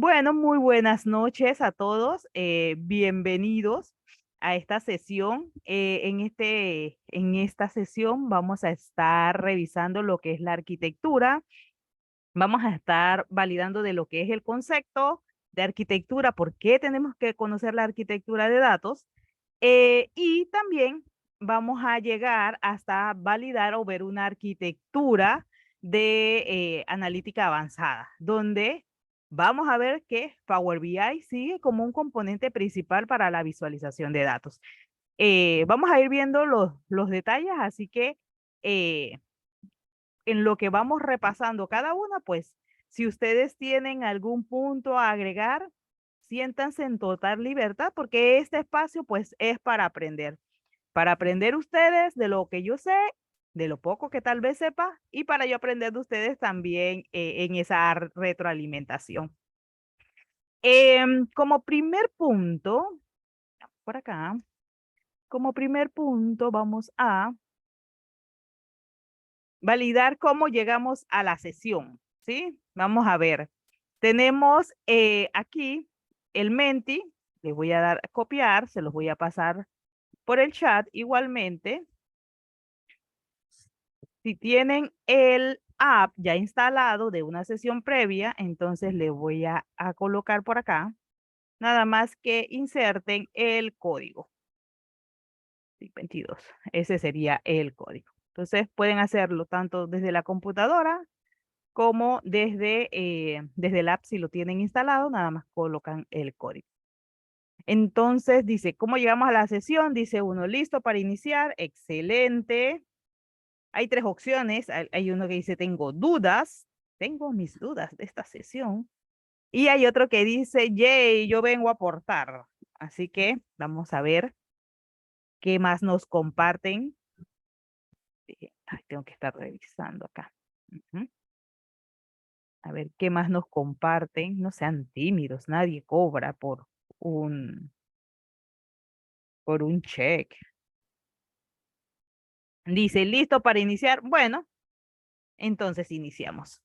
Bueno, muy buenas noches a todos. Bienvenidos a esta sesión. En esta sesión vamos a estar revisando lo que es la arquitectura. Vamos a estar validando de lo que es el concepto de arquitectura, por qué tenemos que conocer la arquitectura de datos. Y también vamos a llegar hasta validar o ver una arquitectura de analítica avanzada, donde vamos a ver que Power BI sigue como un componente principal para la visualización de datos. Vamos a ir viendo los detalles, así que eh, en lo que vamos repasando cada una, pues si ustedes tienen algún punto a agregar, siéntanse en total libertad porque este espacio pues es para aprender ustedes de lo que yo sé, de lo poco que tal vez sepa y para yo aprender de ustedes también en esa retroalimentación. Como primer punto, por acá, como primer punto vamos a validar cómo llegamos a la sesión, ¿sí? Vamos a ver. Tenemos aquí el Menti, les voy a dar a copiar, se los voy a pasar por el chat igualmente. Si tienen el app ya instalado de una sesión previa, entonces le voy a colocar por acá, nada más que inserten el código. Sí, 22, ese sería el código. Entonces pueden hacerlo tanto desde la computadora como desde el app, si lo tienen instalado, nada más colocan el código. Entonces dice, ¿cómo llegamos a la sesión? Dice uno, listo para iniciar, excelente. Hay tres opciones, hay uno que dice, tengo dudas, tengo mis dudas de esta sesión. Y hay otro que dice, yay, yo vengo a aportar. Así que vamos a ver qué más nos comparten. Ay, tengo que estar revisando acá. Ujú. A ver qué más nos comparten. No sean tímidos, nadie cobra un, por un check. Dice, listo para iniciar. Bueno, entonces iniciamos.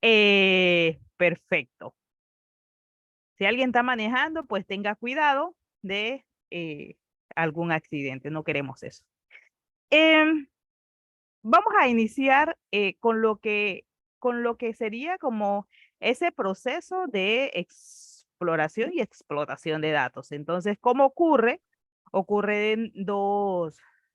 Perfecto. Si alguien está manejando, pues tenga cuidado de algún accidente. No queremos eso. Em, Vamos a iniciar con lo que sería como ese proceso de exploración y explotación de datos. Entonces, ¿cómo ocurre? Ocurre en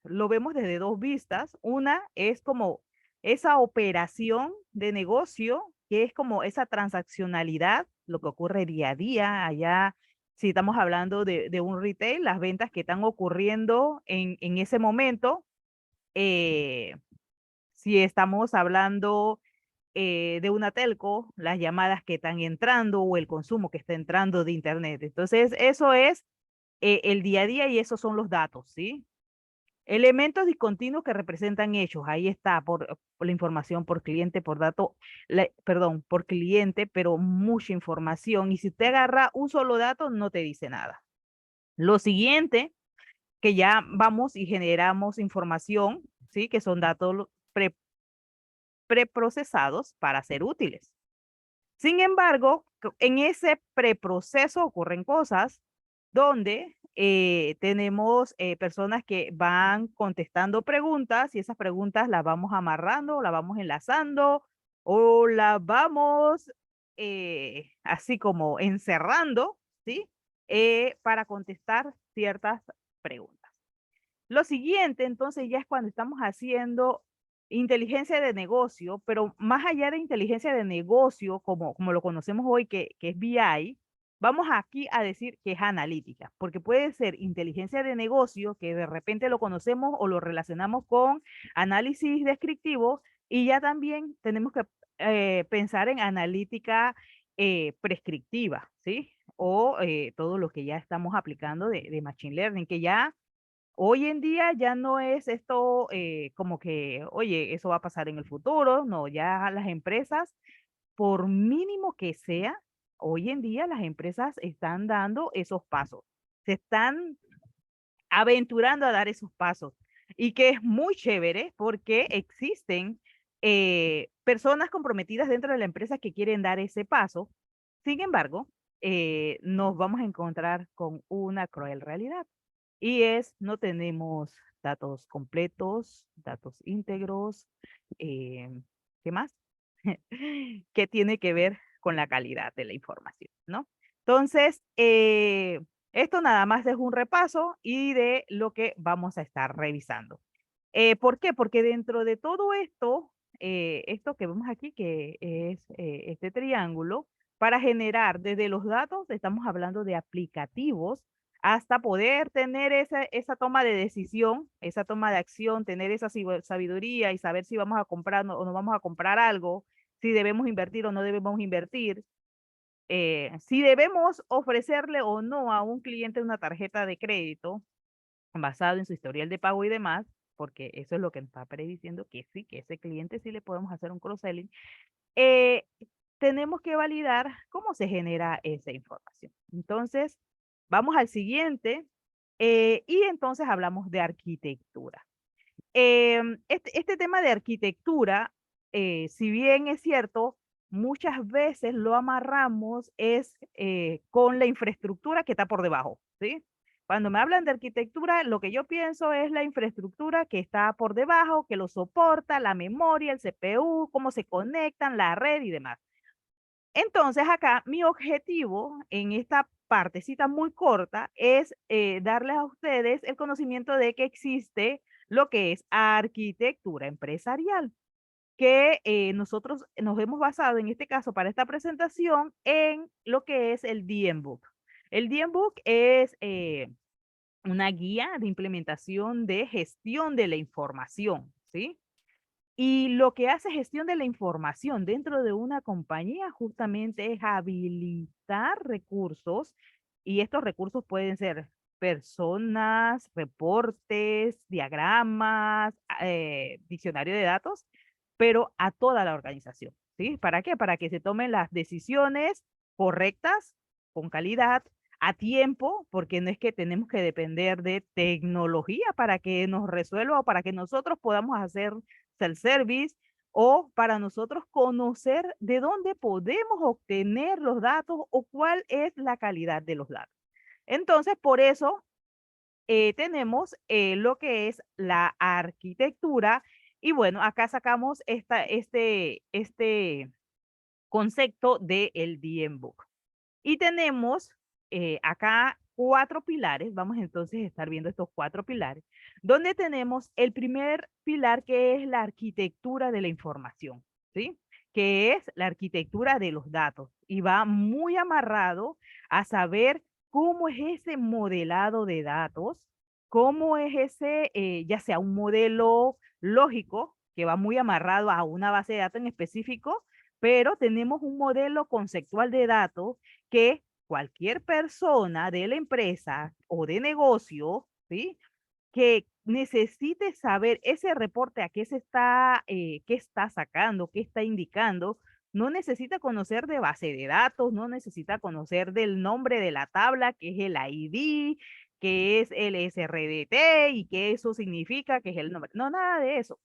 lo vemos desde dos vistas. Una es como esa operación de negocio, que es como esa transaccionalidad, lo que ocurre día a día allá. Si estamos hablando de un retail, las ventas que están ocurriendo en ese momento. eh, si estamos hablando de una telco, las llamadas que están entrando o el consumo que está entrando de Internet. Entonces, eso es el día a día y esos son los datos, ¿sí? Elementos discontinuos que representan hechos. Ahí está, por la información por cliente, por dato, perdón, por cliente, pero mucha información. Y si usted agarra un solo dato, no te dice nada. Lo siguiente, que ya vamos y generamos información, ¿sí? Que son datos preprocesados para ser útiles. Sin embargo, en ese preproceso ocurren cosas donde tenemos personas que van contestando preguntas y esas preguntas las vamos amarrando, las vamos enlazando o las vamos así como encerrando, ¿sí? Para contestar ciertas preguntas. Lo siguiente, entonces, ya es cuando estamos haciendo inteligencia de negocio, pero más allá de inteligencia de negocio, como lo conocemos hoy, que es BI, vamos aquí a decir que es analítica, porque puede ser inteligencia de negocio, que de repente lo conocemos o lo relacionamos con análisis descriptivo, y ya también tenemos que pensar en analítica prescriptiva, ¿sí? O todo lo que ya estamos aplicando de Machine Learning, que ya hoy en día ya no es esto como que, oye, eso va a pasar en el futuro. No, ya las empresas, por mínimo que sea, hoy en día las empresas están dando esos pasos. Se están aventurando a dar esos pasos. Y que es muy chévere porque existen personas comprometidas dentro de la empresa que quieren dar ese paso. Sin embargo, nos vamos a encontrar con una cruel realidad y es no tenemos datos completos, datos íntegros, eh, ¿qué más? Que tiene que ver con la calidad de la información, ¿no? Entonces, esto nada más es un repaso y de lo que vamos a estar revisando. ¿Por qué? Porque dentro de todo esto, esto que vemos aquí, que es este triángulo, para generar desde los datos, estamos hablando de aplicativos, hasta poder tener esa toma de decisión, esa toma de acción, tener esa sabiduría y saber si vamos a comprar o no vamos a comprar algo, si debemos invertir o no debemos invertir, si debemos ofrecerle o no a un cliente una tarjeta de crédito basado en su historial de pago y demás, porque eso es lo que nos está prediciendo que sí, que ese cliente sí le podemos hacer un cross-selling, eh, tenemos que validar cómo se genera esa información. Entonces, vamos al siguiente y entonces hablamos de arquitectura. Este tema de arquitectura, si bien es cierto, muchas veces lo amarramos es con la infraestructura que está por debajo, ¿sí? Cuando me hablan de arquitectura, lo que yo pienso es la infraestructura que está por debajo, que lo soporta, la memoria, el CPU, cómo se conectan, la red y demás. Entonces acá mi objetivo en esta partecita muy corta es darles a ustedes el conocimiento de que existe lo que es arquitectura empresarial, que nosotros nos hemos basado en este caso para esta presentación en lo que es el DMBOK. El DMBOK es una guía de implementación de gestión de la información, ¿sí? Y lo que hace gestión de la información dentro de una compañía justamente es habilitar recursos y estos recursos pueden ser personas, reportes, diagramas, diccionario de datos, pero a toda la organización, ¿sí? ¿Para qué? Para que se tomen las decisiones correctas, con calidad, a tiempo, porque no es que tenemos que depender de tecnología para que nos resuelva o para que nosotros podamos hacer self-service o para nosotros conocer de dónde podemos obtener los datos o cuál es la calidad de los datos. Entonces, por eso tenemos lo que es la arquitectura y bueno, acá sacamos este concepto del DMBOK. Y tenemos acá 4 pilares, vamos entonces a estar viendo estos 4 pilares, donde tenemos el primer pilar que es la arquitectura de la información, ¿sí? Que es la arquitectura de los datos y va muy amarrado a saber cómo es ese modelado de datos, cómo es ese, ya sea un modelo lógico que va muy amarrado a una base de datos en específico, pero tenemos un modelo conceptual de datos que cualquier persona de la empresa o de negocio, ¿sí? Que necesite saber ese reporte a qué está sacando, qué está indicando, no necesita conocer de base de datos, no necesita conocer del nombre de la tabla, que es el ID, que es el SRDT y que eso significa que es el nombre. No, nada de eso.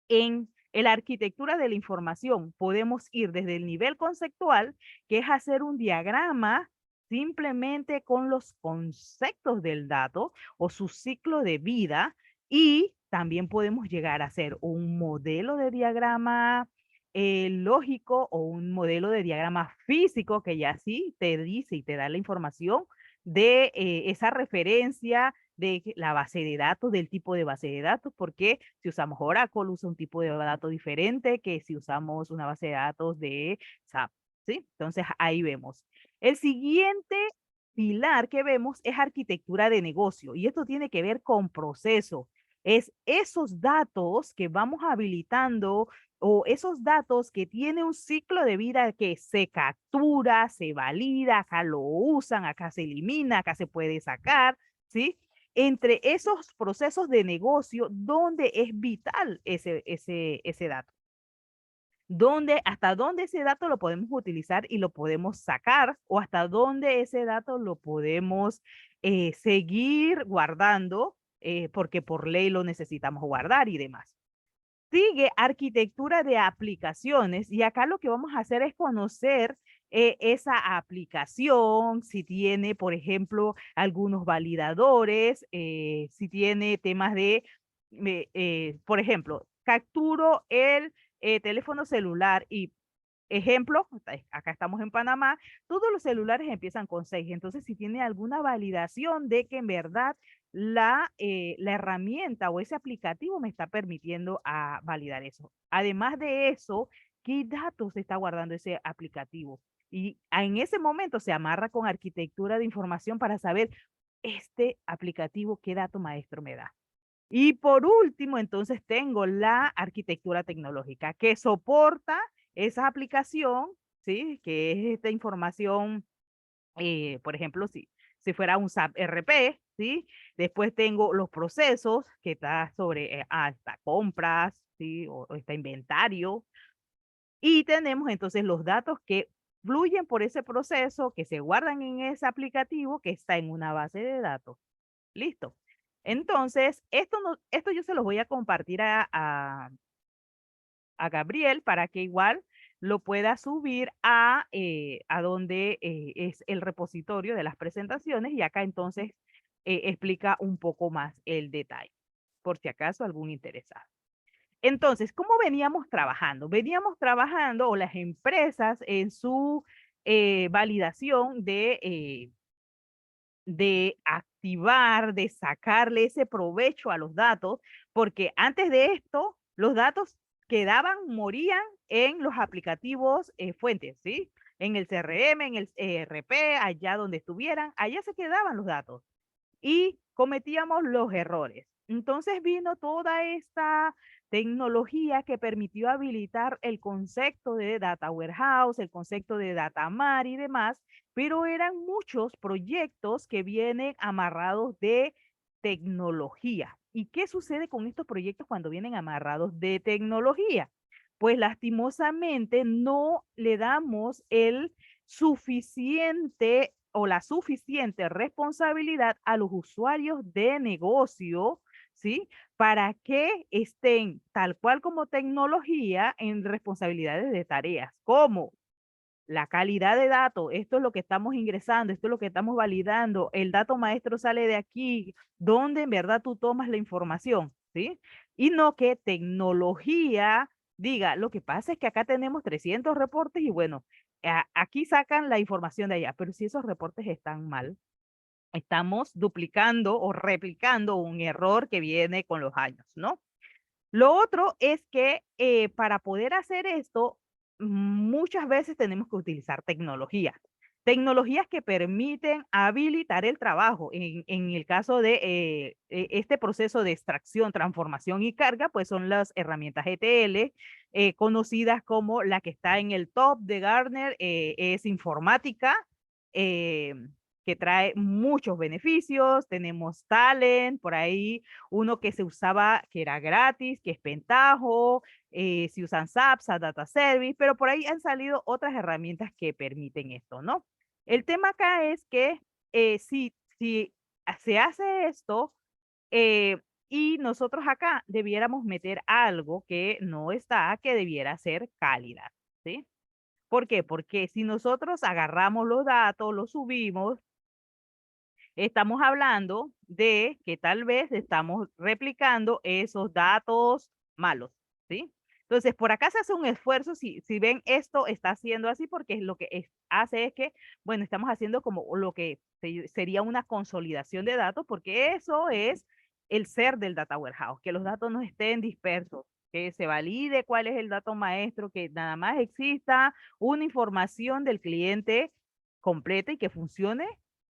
En la arquitectura de la información podemos ir desde el nivel conceptual, que es hacer un diagrama simplemente con los conceptos del dato o su ciclo de vida, y también podemos llegar a hacer un modelo de diagrama lógico o un modelo de diagrama físico que ya sí te dice y te da la información de esa referencia de la base de datos, del tipo de base de datos, porque si usamos Oracle usa un tipo de datos diferente que si usamos una base de datos de SAP, ¿sí? Entonces ahí vemos. El siguiente pilar que vemos es arquitectura de negocio y esto tiene que ver con proceso. Es esos datos que vamos habilitando o esos datos que tiene un ciclo de vida que se captura, se valida, acá lo usan, acá se elimina, acá se puede sacar, ¿sí? Entre esos procesos de negocio, donde es vital ese dato. Hasta dónde ese dato lo podemos utilizar y lo podemos sacar, o hasta dónde ese dato lo podemos seguir guardando, porque por ley lo necesitamos guardar y demás. Sigue arquitectura de aplicaciones y acá lo que vamos a hacer es conocer esa aplicación, si tiene, por ejemplo, algunos validadores, si tiene temas de, por ejemplo, capturo el teléfono celular y ejemplo, acá estamos en Panamá, todos los celulares empiezan con 6. Entonces, si tiene alguna validación de que en verdad la herramienta o ese aplicativo me está permitiendo a validar eso. Además de eso, ¿qué datos está guardando ese aplicativo? Y en ese momento se amarra con arquitectura de información para saber este aplicativo qué dato maestro me da. Y por último, entonces tengo la arquitectura tecnológica que soporta esa aplicación, ¿sí? Que es esta información, por ejemplo, si fuera un SAP RP, ¿sí? Después tengo los procesos que está sobre hasta compras, ¿sí? O está inventario. Y tenemos entonces los datos que fluyen por ese proceso, que se guardan en ese aplicativo que está en una base de datos. Listo. Entonces, esto yo se los voy a compartir a Gabriel para que igual lo pueda subir a donde es el repositorio de las presentaciones y acá entonces explica un poco más el detalle, por si acaso algún interesado. Entonces, ¿cómo veníamos trabajando? Veníamos trabajando o las empresas en su validación de activar, de sacarle ese provecho a los datos, porque antes de esto, los datos quedaban, morían en los aplicativos fuentes, ¿sí? En el CRM, en el ERP, allá donde estuvieran, allá se quedaban los datos y cometíamos los errores. Entonces vino toda esta tecnología que permitió habilitar el concepto de data warehouse, el concepto de data mart y demás, pero eran muchos proyectos que vienen amarrados de tecnología. ¿Y qué sucede con estos proyectos cuando vienen amarrados de tecnología? Pues lastimosamente no le damos el suficiente o la suficiente responsabilidad a los usuarios de negocio, ¿sí? Para que estén tal cual como tecnología en responsabilidades de tareas, como la calidad de datos, esto es lo que estamos ingresando, esto es lo que estamos validando, el dato maestro sale de aquí, donde en verdad tú tomas la información, ¿sí? Y no que tecnología diga, lo que pasa es que acá tenemos 300 reportes y bueno, aquí sacan la información de allá, pero si esos reportes están mal, estamos duplicando o replicando un error que viene con los años, ¿no? Lo otro es que para poder hacer esto, muchas veces tenemos que utilizar tecnología. Tecnologías que permiten habilitar el trabajo. En el caso de este proceso de extracción, transformación y carga, pues son las herramientas ETL, conocidas como la que está en el top de Gartner, es informática. eh, que trae muchos beneficios, tenemos Talent, por ahí uno que se usaba, que era gratis, que es Pentaho, si usan SAP, SAP Data Service, pero por ahí han salido otras herramientas que permiten esto, ¿no? El tema acá es que si se hace esto y nosotros acá debiéramos meter algo que no está, que debiera ser calidad, ¿sí? ¿Por qué? Porque si nosotros agarramos los datos, los subimos, estamos hablando de que tal vez estamos replicando esos datos malos, ¿sí? Entonces, por acá se hace un esfuerzo, si ven esto está haciendo así, porque lo que hace es que, bueno, estamos haciendo como lo que sería una consolidación de datos, porque eso es el ser del data warehouse, que los datos no estén dispersos, que se valide cuál es el dato maestro, que nada más exista una información del cliente completa y que funcione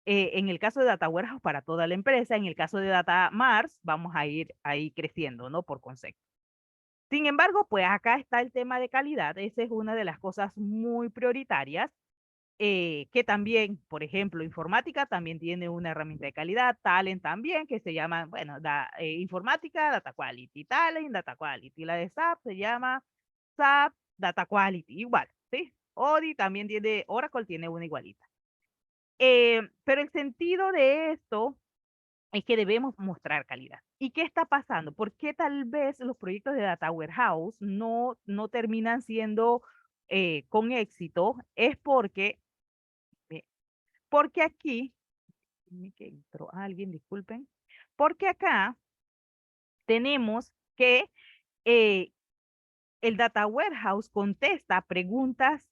en el caso de Data Warehouse para toda la empresa, en el caso de Data Mars, vamos a ir ahí creciendo, ¿no? Por concepto. Sin embargo, pues acá está el tema de calidad. Esa es una de las cosas muy prioritarias que también, por ejemplo, informática también tiene una herramienta de calidad, Talent también, que se llama, bueno, informática, Data Quality, Talent, Data Quality. La de SAP se llama SAP Data Quality, igual, ¿sí? Odi también tiene, Oracle tiene una igualita. Pero el sentido de esto es que debemos mostrar calidad. ¿Y qué está pasando? ¿Por qué tal vez los proyectos de Data Warehouse no terminan siendo con éxito es eh, porque aquí, que entró alguien, disculpen, porque acá tenemos que eh, el Data Warehouse contesta preguntas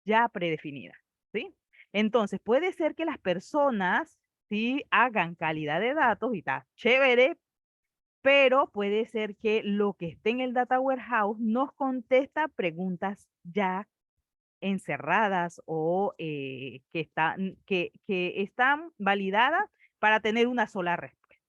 ya predefinidas, ¿sí? Entonces, puede ser que las personas sí hagan calidad de datos y está chévere, pero puede ser que lo que esté en el Data Warehouse nos contesta preguntas ya encerradas o que están validadas para tener una sola respuesta.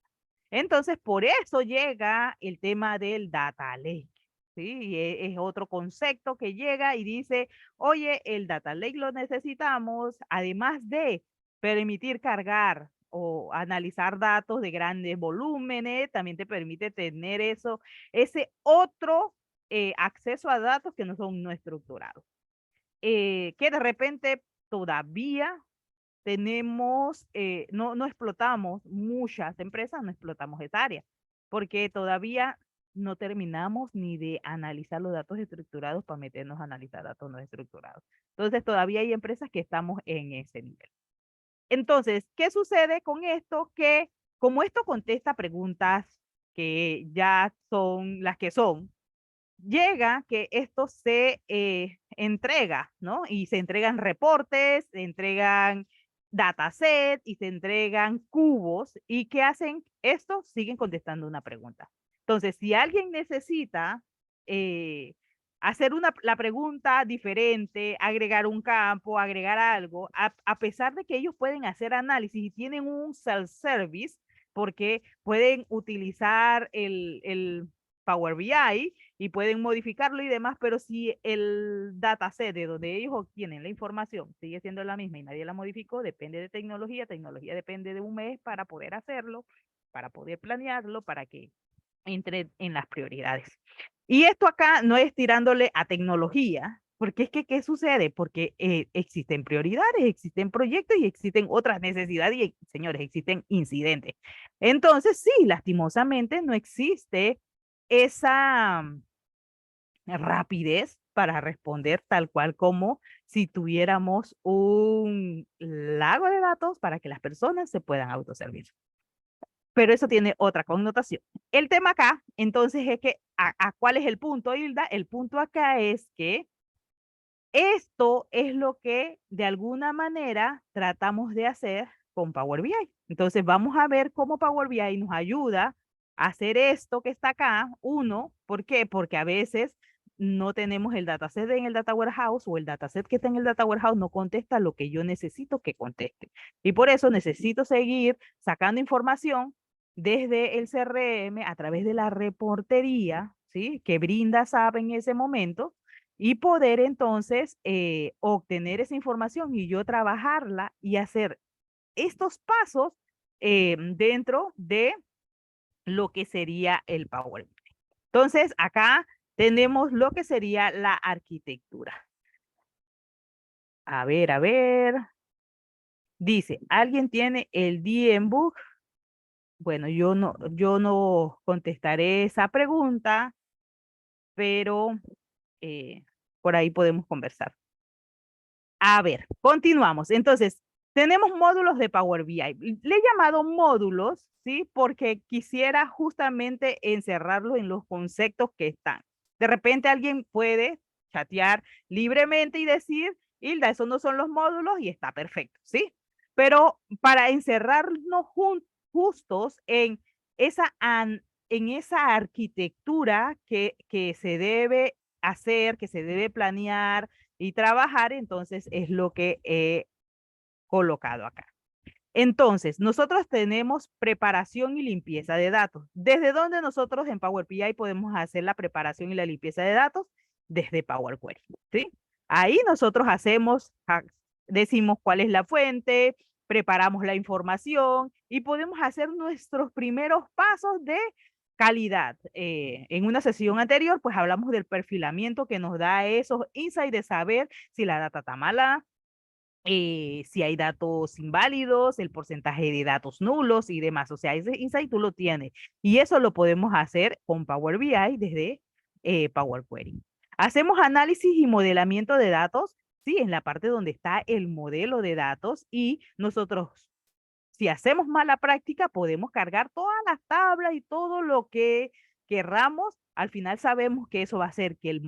Entonces, por eso llega el tema del data lake. ¿Sí? Y es otro concepto que llega y dice, oye, el data lake lo necesitamos, además de permitir cargar o analizar datos de grandes volúmenes, también te permite tener ese otro acceso a datos que no son no estructurados. Que de repente todavía tenemos, no explotamos, muchas empresas no explotamos esa área, porque todavía no terminamos ni de analizar los datos estructurados para meternos a analizar datos no estructurados. Entonces, todavía hay empresas que estamos en ese nivel. Entonces, ¿qué sucede con esto? Que como esto contesta preguntas que ya son las que son, llega que esto se entrega, ¿no? Y se entregan reportes, se entregan dataset y se entregan cubos. ¿Y qué hacen? Estos siguen contestando una pregunta. Entonces, si alguien necesita hacer la pregunta diferente, agregar un campo, agregar algo, a pesar de que ellos pueden hacer análisis y tienen un self-service, porque pueden utilizar el Power BI y pueden modificarlo y demás, pero si el dataset de donde ellos obtienen la información sigue siendo la misma y nadie la modificó, depende de tecnología, tecnología depende de un mes para poder hacerlo, para poder planearlo, para que entre en las prioridades. Y esto acá no es tirándole a tecnología, porque es que, ¿qué sucede? Porque existen prioridades, existen proyectos y existen otras necesidades y, señores, existen incidentes. Entonces, sí, lastimosamente no existe esa rapidez para responder tal cual como si tuviéramos un lago de datos para que las personas se puedan autoservir. Pero eso tiene otra connotación. El tema acá, entonces, es que, ¿cuál es el punto, Hilda? El punto acá es que esto es lo que de alguna manera tratamos de hacer con Power BI. Entonces vamos a ver cómo Power BI nos ayuda a hacer esto que está acá. Uno, ¿por qué? Porque a veces no tenemos el dataset en el data warehouse o el dataset que está en el data warehouse no contesta lo que yo necesito que conteste. Y por eso necesito seguir sacando información desde el CRM a través de la reportería, ¿sí? Que brinda SAP en ese momento y poder entonces obtener esa información y yo trabajarla y hacer estos pasos dentro de lo que sería el Power BI. Entonces, acá tenemos lo que sería la arquitectura. A ver, a ver. Dice, ¿alguien tiene el DMBook? Bueno, yo no contestaré esa pregunta, pero por ahí podemos conversar. A ver, continuamos. Entonces, tenemos módulos de Power BI. Le he llamado módulos, ¿sí? Porque quisiera justamente encerrarlos en los conceptos que están. De repente alguien puede chatear libremente y decir, Hilda, esos no son los módulos y está perfecto, ¿sí? Pero para encerrarnos justos en esa arquitectura que se debe hacer, que se debe planear, y trabajar, entonces es lo que he colocado acá. Entonces, nosotros tenemos preparación y limpieza de datos. ¿Desde dónde nosotros en Power BI podemos hacer la preparación y la limpieza de datos? Desde Power Query, ¿sí? Ahí nosotros decimos cuál es la fuente, preparamos la información y podemos hacer nuestros primeros pasos de calidad. En una sesión anterior, pues hablamos del perfilamiento que nos da esos insights de saber si la data está mala, si hay datos inválidos, el porcentaje de datos nulos y demás. O sea, ese insight tú lo tienes. Y eso lo podemos hacer con Power BI desde Power Query. Hacemos análisis y modelamiento de datos, sí, en la parte donde está el modelo de datos y nosotros, si hacemos mala práctica, podemos cargar todas las tablas y todo lo que querramos. Al final sabemos que eso va a hacer que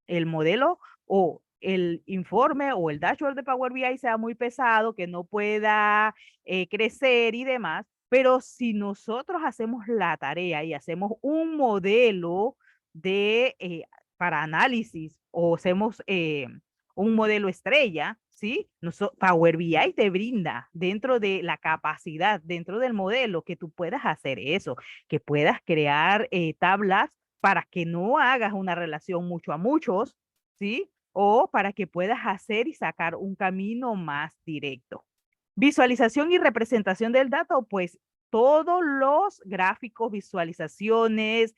el modelo o el informe o el dashboard de Power BI sea muy pesado, que no pueda crecer y demás. Pero si nosotros hacemos la tarea y hacemos un modelo de, para análisis o hacemos un modelo estrella, ¿sí? Power BI te brinda dentro de la capacidad, dentro del modelo, que tú puedas hacer eso, que puedas crear tablas para que no hagas una relación mucho a muchos, ¿sí? O para que puedas hacer y sacar un camino más directo. Visualización y representación del dato, pues todos los gráficos, visualizaciones,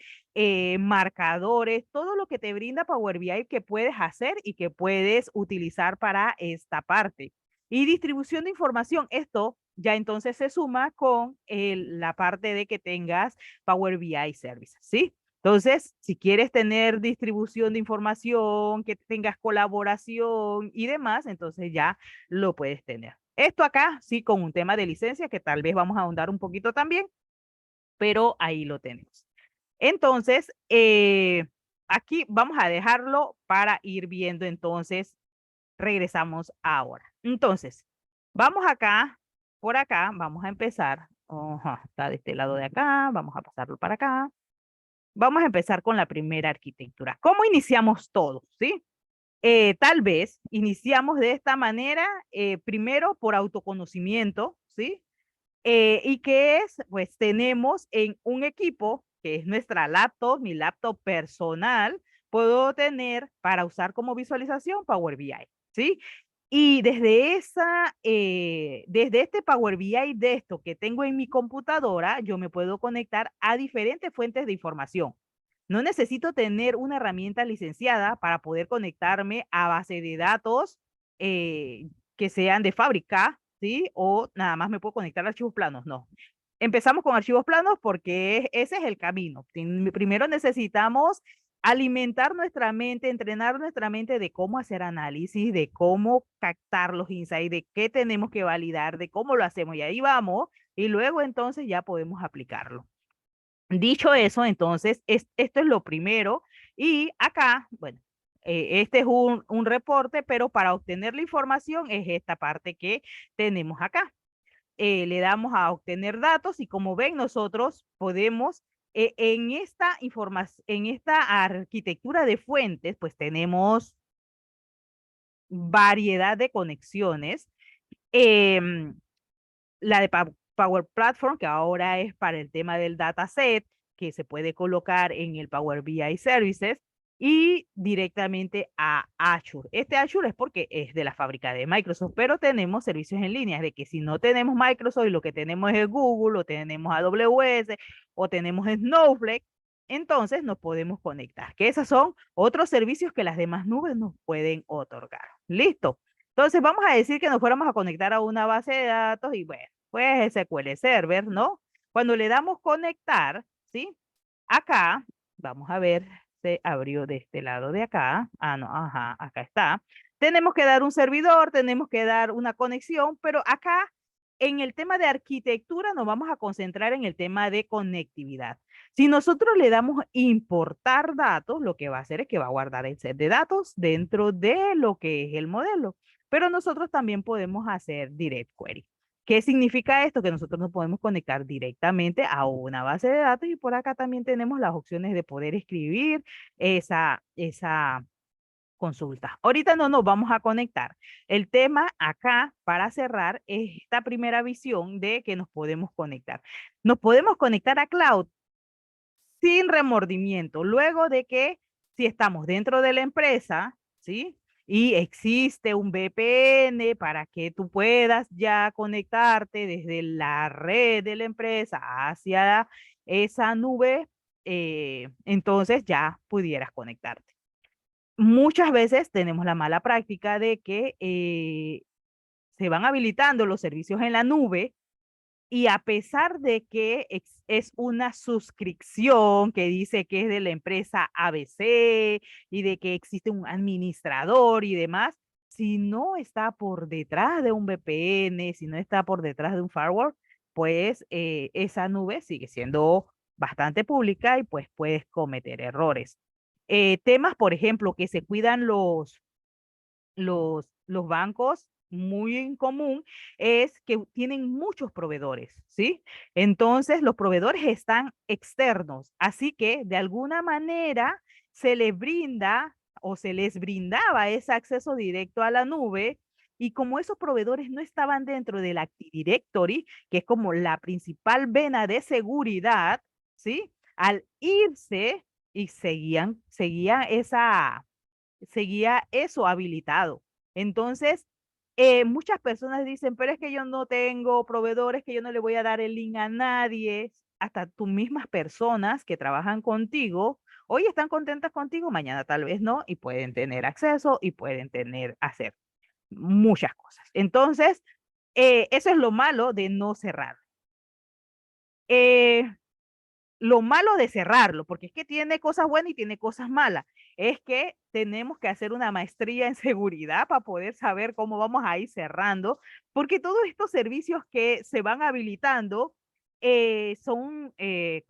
marcadores, todo lo que te brinda Power BI que puedes hacer y que puedes utilizar para esta parte. Y distribución de información, esto ya entonces se suma con la parte de que tengas Power BI Services, ¿sí? Entonces, si quieres tener distribución de información, que tengas colaboración y demás, entonces ya lo puedes tener. Esto acá, sí, con un tema de licencia que tal vez vamos a ahondar un poquito también, pero ahí lo tenemos. Entonces, aquí vamos a dejarlo para ir viendo. Entonces, regresamos ahora. Entonces, vamos acá, por acá, vamos a empezar. Ajá, está de este lado de acá, vamos a pasarlo para acá. Vamos a empezar con la primera arquitectura. ¿Cómo iniciamos todo? ¿Sí? Tal vez iniciamos de esta manera, primero por autoconocimiento, ¿sí? ¿Y qué es? Pues tenemos en un equipo, que es nuestra laptop, mi laptop personal, puedo tener para usar como visualización Power BI, ¿sí? Y desde este Power BI de esto que tengo en mi computadora, yo me puedo conectar a diferentes fuentes de información. No necesito tener una herramienta licenciada para poder conectarme a base de datos que sean de fábrica, ¿sí? O nada más me puedo conectar a archivos planos, no. Empezamos con archivos planos porque ese es el camino. Primero necesitamos alimentar nuestra mente, entrenar nuestra mente de cómo hacer análisis, de cómo captar los insights, de qué tenemos que validar, de cómo lo hacemos. Y ahí vamos, y luego entonces ya podemos aplicarlo. Dicho eso, entonces, esto es lo primero. Y acá, bueno, este es un reporte, pero para obtener la información es esta parte que tenemos acá. Le damos a obtener datos y como ven, nosotros podemos, en esta información, en esta arquitectura de fuentes, pues tenemos variedad de conexiones. Em, la de Power Platform, que ahora es para el tema del dataset, que se puede colocar en el Power BI Services y directamente a Azure. Este Azure es porque es de la fábrica de Microsoft, pero tenemos servicios en línea, de que si no tenemos Microsoft y lo que tenemos es Google, o tenemos AWS, o tenemos Snowflake, entonces nos podemos conectar, que esos son otros servicios que las demás nubes nos pueden otorgar. ¿Listo? Entonces vamos a decir que nos fuéramos a conectar a una base de datos y bueno, pues SQL Server, ¿no? Cuando le damos conectar, ¿sí? Acá, vamos a ver, se abrió de este lado de acá. Ah, no, ajá, acá está. Tenemos que dar un servidor, tenemos que dar una conexión, pero acá en el tema de arquitectura nos vamos a concentrar en el tema de conectividad. Si nosotros le damos importar datos, lo que va a hacer es que va a guardar el set de datos dentro de lo que es el modelo. Pero nosotros también podemos hacer direct query. ¿Qué significa esto? Que nosotros nos podemos conectar directamente a una base de datos y por acá también tenemos las opciones de poder escribir esa consulta. Ahorita no nos vamos a conectar. El tema acá, para cerrar, es esta primera visión de que nos podemos conectar. Nos podemos conectar a cloud sin remordimiento, luego de que si estamos dentro de la empresa, ¿sí? Y existe un VPN para que tú puedas ya conectarte desde la red de la empresa hacia esa nube, entonces ya pudieras conectarte. Muchas veces tenemos la mala práctica de que se van habilitando los servicios en la nube Y a pesar de que es una suscripción que dice que es de la empresa ABC y de que existe un administrador y demás, si no está por detrás de un VPN, si no está por detrás de un firewall, pues esa nube sigue siendo bastante pública y pues puedes cometer errores. Temas, por ejemplo, que se cuidan los bancos, muy en común, es que tienen muchos proveedores, ¿sí? Entonces, los proveedores están externos, así que de alguna manera se les brinda o se les brindaba ese acceso directo a la nube. Y como esos proveedores no estaban dentro del Active Directory, que es como la principal vena de seguridad, ¿sí? Al irse y seguía eso habilitado. Entonces, muchas personas dicen, pero es que yo no tengo proveedores, que yo no le voy a dar el link a nadie, hasta tus mismas personas que trabajan contigo, hoy están contentas contigo, mañana tal vez no, y pueden tener acceso y pueden hacer muchas cosas. Entonces, eso es lo malo de no cerrar. Eh, lo malo de cerrarlo, porque es que tiene cosas buenas y tiene cosas malas, es que tenemos que hacer una maestría en seguridad para poder saber cómo vamos a ir cerrando, porque todos estos servicios que se van habilitando son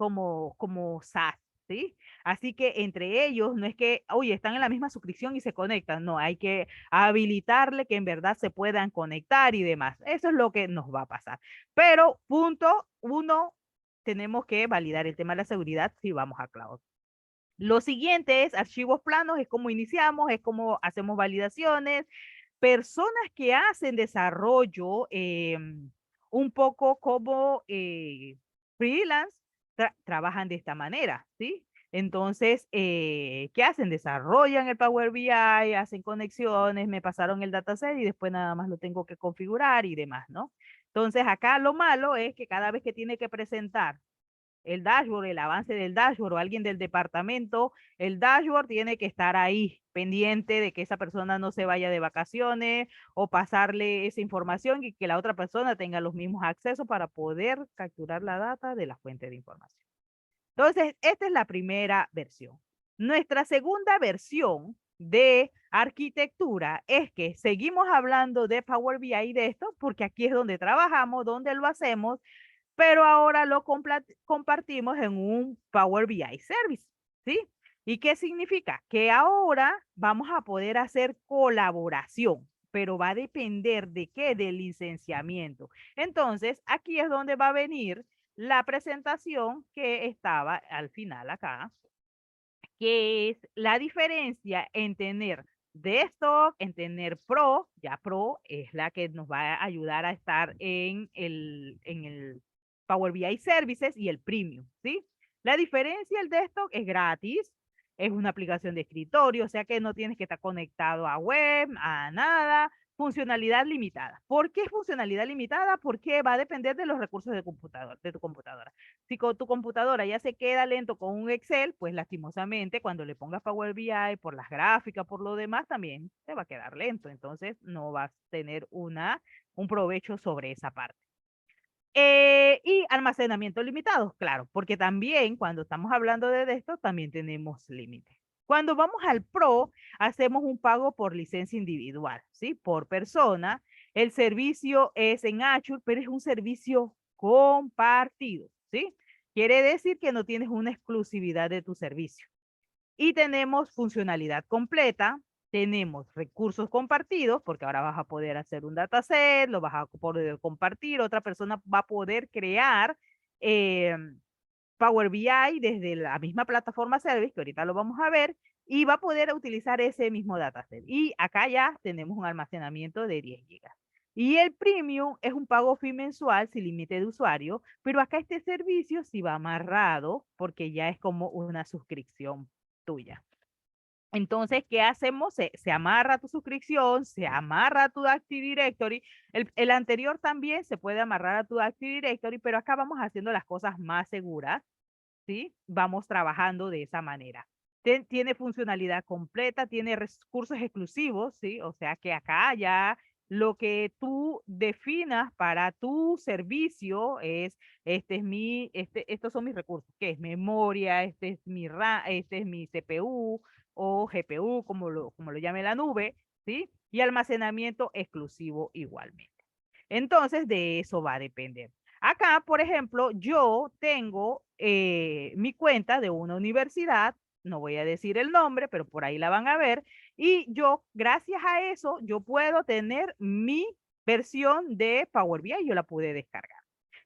como SaaS, ¿sí? Así que entre ellos no es que, oye, están en la misma suscripción y se conectan, no, hay que habilitarle que en verdad se puedan conectar y demás. Eso es lo que nos va a pasar. Pero punto uno, tenemos que validar el tema de la seguridad si vamos a cloud. Lo siguiente es archivos planos, es como iniciamos, es como hacemos validaciones. Personas que hacen desarrollo un poco como freelance, trabajan de esta manera, ¿sí? Entonces, ¿qué hacen? Desarrollan el Power BI, hacen conexiones, me pasaron el dataset y después nada más lo tengo que configurar y demás, ¿no? Entonces, acá lo malo es que cada vez que tiene que presentar el dashboard, el avance del dashboard o alguien del departamento, el dashboard tiene que estar ahí pendiente de que esa persona no se vaya de vacaciones o pasarle esa información y que la otra persona tenga los mismos accesos para poder capturar la data de la fuente de información. Entonces, esta es la primera versión. Nuestra segunda versión de arquitectura es que seguimos hablando de Power BI y de esto, porque aquí es donde trabajamos, donde lo hacemos, pero ahora lo compartimos en un Power BI Service, ¿sí? ¿Y qué significa? Que ahora vamos a poder hacer colaboración, pero va a depender de qué, del licenciamiento. Entonces, aquí es donde va a venir la presentación que estaba al final acá, que es la diferencia en tener desktop, en tener Pro, ya Pro es la que nos va a ayudar a estar en el Power BI Services y el Premium, ¿sí? La diferencia, el desktop es gratis, es una aplicación de escritorio, o sea que no tienes que estar conectado a web, a nada, funcionalidad limitada. ¿Por qué es funcionalidad limitada? Porque va a depender de los recursos de tu computadora. Si con tu computadora ya se queda lento con un Excel, pues lastimosamente cuando le pongas Power BI por las gráficas, por lo demás, también te va a quedar lento. Entonces no vas a tener un provecho sobre esa parte. Y almacenamiento limitado, claro, porque también cuando estamos hablando de esto, también tenemos límites. Cuando vamos al Pro, hacemos un pago por licencia individual, ¿sí? Por persona. El servicio es en Azure, pero es un servicio compartido, ¿sí? Quiere decir que no tienes una exclusividad de tu servicio. Y tenemos funcionalidad completa, tenemos recursos compartidos, porque ahora vas a poder hacer un dataset, lo vas a poder compartir, otra persona va a poder crear eh, Power BI desde la misma plataforma Service, que ahorita lo vamos a ver, y va a poder utilizar ese mismo dataset. Y acá ya tenemos un almacenamiento de 10 gigas. Y el premium es un pago fee mensual sin límite de usuario, pero acá este servicio sí va amarrado porque ya es como una suscripción tuya. Entonces, ¿qué hacemos? Se amarra tu suscripción, se amarra tu Active Directory. El anterior también se puede amarrar a tu Active Directory, pero acá vamos haciendo las cosas más seguras, ¿sí? Vamos trabajando de esa manera. Tiene funcionalidad completa, tiene recursos exclusivos, ¿sí? O sea que acá ya lo que tú definas para tu servicio es, estos son mis recursos, que es memoria, este es mi RAM, este es mi CPU o GPU, como lo llame la nube, ¿sí? Y almacenamiento exclusivo igualmente. Entonces, de eso va a depender. Acá, por ejemplo, yo tengo mi cuenta de una universidad, no voy a decir el nombre, pero por ahí la van a ver, y yo, gracias a eso, yo puedo tener mi versión de Power BI, yo la pude descargar.